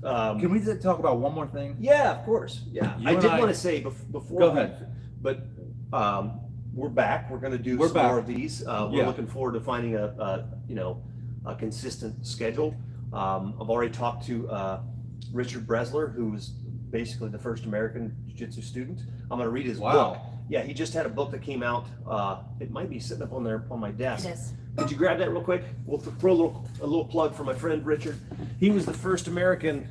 can we talk about one more thing? Yeah, of course. Yeah, You I and did I- want to say before. Go ahead. But we're back. We're going to do We're some back. more of these. We're Yeah. looking forward to finding a consistent schedule. I've already talked to Richard Bresler, who was basically the first American Jiu-Jitsu student. I'm going to read his Wow. book. Yeah, he just had a book that came out. It might be sitting up on my desk. It is. Could you grab that real quick? We'll throw a little plug for my friend Richard. He was the first American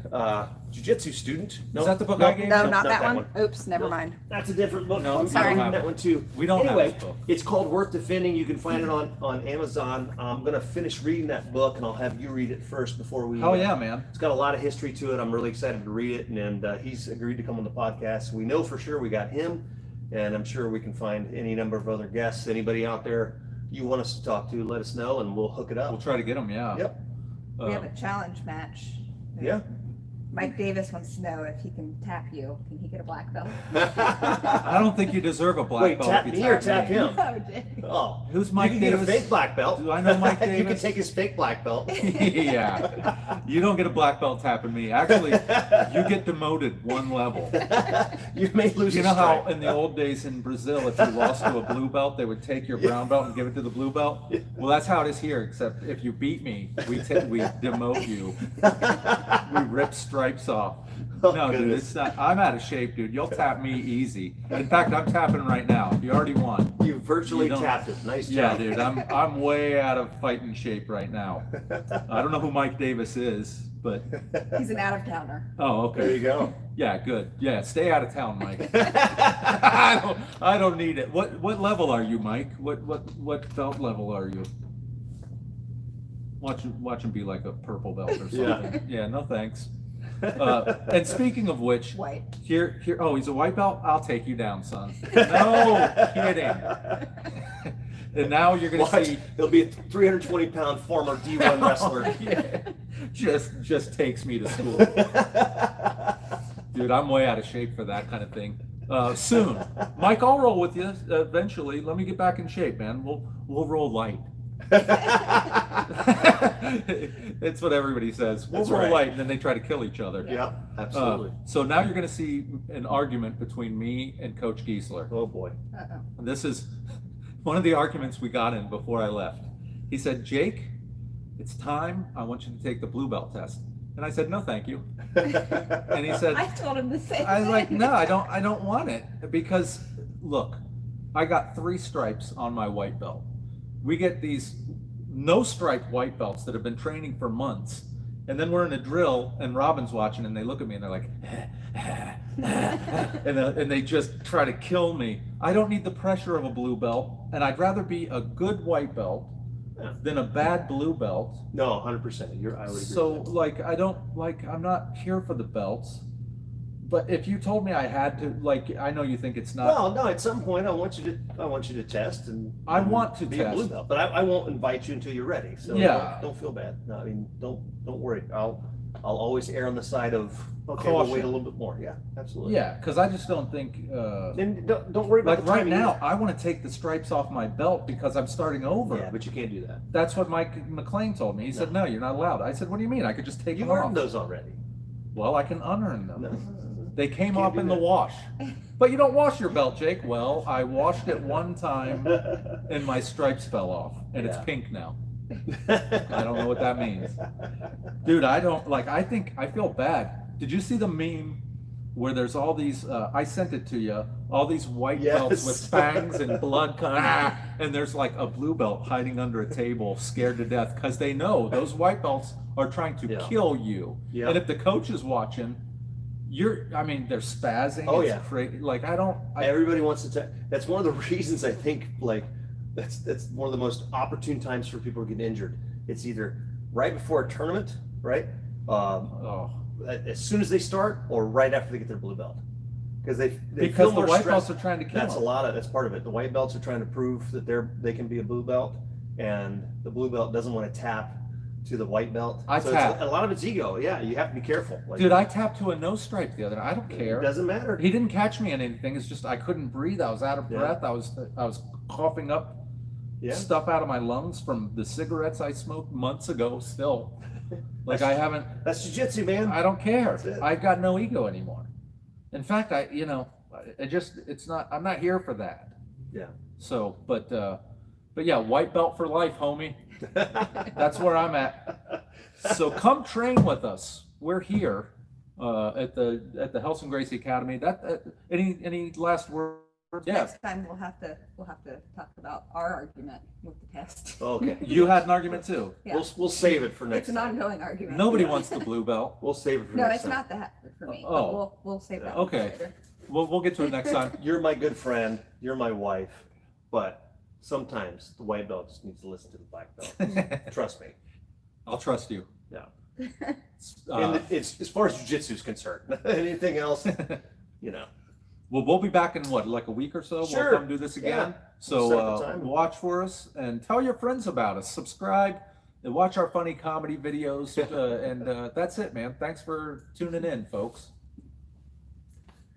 jiu-jitsu student. Is that the book I gave? No, No, not that one. one. Oops, never No. mind. That's a different book. No, I'm we sorry. don't have That it. one too. We don't have anyway, this book. It's called Worth Defending. You can find it on Amazon. I'm gonna finish reading that book, and I'll have you read it first before we. Oh yeah, man. It's got a lot of history to it. I'm really excited to read it, and he's agreed to come on the podcast. We know for sure we got him, and I'm sure we can find any number of other guests. Anybody out there you want us to talk to, let us know, and we'll hook it up. We'll try to get them. Yeah. Yep. We have a challenge match. Yeah. Mike Davis wants to know if he can tap you. Can he get a black belt? I don't think you deserve a black Wait, belt. tap if you me or tap me. him? Oh, did Oh, Who's Mike you can Davis? get a fake black belt. Do I know Mike You can Davis? take his fake black belt. Yeah. You don't get a black belt tapping me. Actually, you get demoted one level. You may lose. You a know how stripe. in the old days in Brazil, if you lost to a blue belt, they would take your brown belt and give it to the blue belt? Well, that's how it is here, except if you beat me, we demote you. We rip stripes off. Oh, No, dude, goodness. it's not. I'm out of shape, dude. You'll tap me easy. In fact, I'm tapping right now. You already won. You virtually You don't- tapped it. Nice Yeah, job. dude. I'm way out of fighting shape right now. I don't know who Mike Davis is, but He's an out-of-towner. oh, There you okay. go. Yeah, good. Yeah, stay out of town, Mike. I don't need it. What level are you, Mike? What belt level are you? Watch him be like a purple belt or something. Yeah. Yeah, no thanks. And speaking of which, White. here. Oh, he's a white belt. I'll take you down, son. No kidding. And now you're gonna Watch, see. he'll be a 320-pound former D1 wrestler. Yeah. Just takes me to school. Dude, I'm way out of shape for that kind of thing. Soon, Mike, I'll roll with you eventually. Let me get back in shape, man. We'll roll light. It's what everybody says. We'll That's roll right. light, and then they try to kill each other. Yep, absolutely. So now you're going to see an argument between me and Coach Giesler. Oh boy. Uh-oh. This is one of the arguments we got in before I left. He said, Jake, it's time. I want you to take the blue belt test. And I said, no, thank you. And he said, I told him the same I was like, thing. no, I don't want it, because look, I got 3 stripes on my white belt. We get these no stripe white belts that have been training for months, and then we're in a drill and Robin's watching and they look at me and they're like and they just try to kill me. I don't need the pressure of a blue belt, and I'd rather be a good white belt Yeah. than a bad blue belt. No, 100%. I would agree. So with that. like I'm not here for the belts. But if you told me I had to, like, I know you think it's not. Well, no. At some point, I want you to test and. I want to be a blue test. belt, but I won't invite you until you're ready. So Yeah. don't feel bad. No, I mean, don't worry. I'll always err on the side of okay. Caution. We'll wait a little bit more. Yeah, absolutely. Yeah, because I just don't think. Then don't worry about Like the right timing now, either. I want to take the stripes off my belt because I'm starting over. Yeah, but you can't do that. That's what Mike McLean told me. He said, "No, you're not allowed." I said, "What do you mean? I could just take You them off." earned those already. Well, I can unearn them. No. They came Can't off do in the that. wash. But you don't wash your belt, Jake. Well, I washed it one time and my stripes fell off and it's Yeah. pink now. I don't know what that means. Dude, I feel bad. Did you see the meme where there's all these, I sent it to you, all these white belts with Yes. fangs and blood and there's like a blue belt hiding under a table, scared to death, because they know those white belts are trying to Yeah. kill you. Yeah. And if the coach is watching, they're spazzing. Oh, it's yeah. crazy. Like, Everybody wants to. That's one of the reasons I think like that's one of the most opportune times for people to get injured. It's either right before a tournament, right? oh. As soon as they start, or right after they get their blue belt, because they Because feel the more white stress. belts are trying to kill That's them. that's part of it. The white belts are trying to prove that they can be a blue belt, and the blue belt doesn't want to tap to the white belt. I so tap. a lot of it's ego. Yeah, you have to be careful. Like, Dude, I tapped to a no stripe the other night. I don't care. It doesn't matter. He didn't catch me on anything. It's just I couldn't breathe. I was out of Yeah. breath. I was coughing up Yeah. stuff out of my lungs from the cigarettes I smoked months ago still. Like I haven't That's jiu-jitsu, man. I don't care. That's it. I've got no ego anymore. In fact, I'm not here for that. Yeah. So, but yeah, white belt for life, homie. That's where I'm at. So come train with us. We're here at the Helson Gracie Academy. Any last words? Yeah. Next time we'll have to talk about our argument with the test. Okay. You had an argument too. Yeah. We'll save it for next It's an time. ongoing argument. Nobody Yeah. wants the blue belt. We'll save it for No, next it's time. not that for me. Oh. But we'll save that. Okay. For later. We'll get to it next time. You're my good friend. You're my wife. But sometimes the white belt just needs to listen to the black belt. Trust me. I'll trust you. Yeah. Uh, And it's as far as jiu-jitsu is concerned. Anything else, Well, we'll be back in like a week or so. Sure. We'll come do this again. Yeah. So We'll set up the time. watch for us and tell your friends about us. Subscribe and watch our funny comedy videos. And that's it, man. Thanks for tuning in, folks.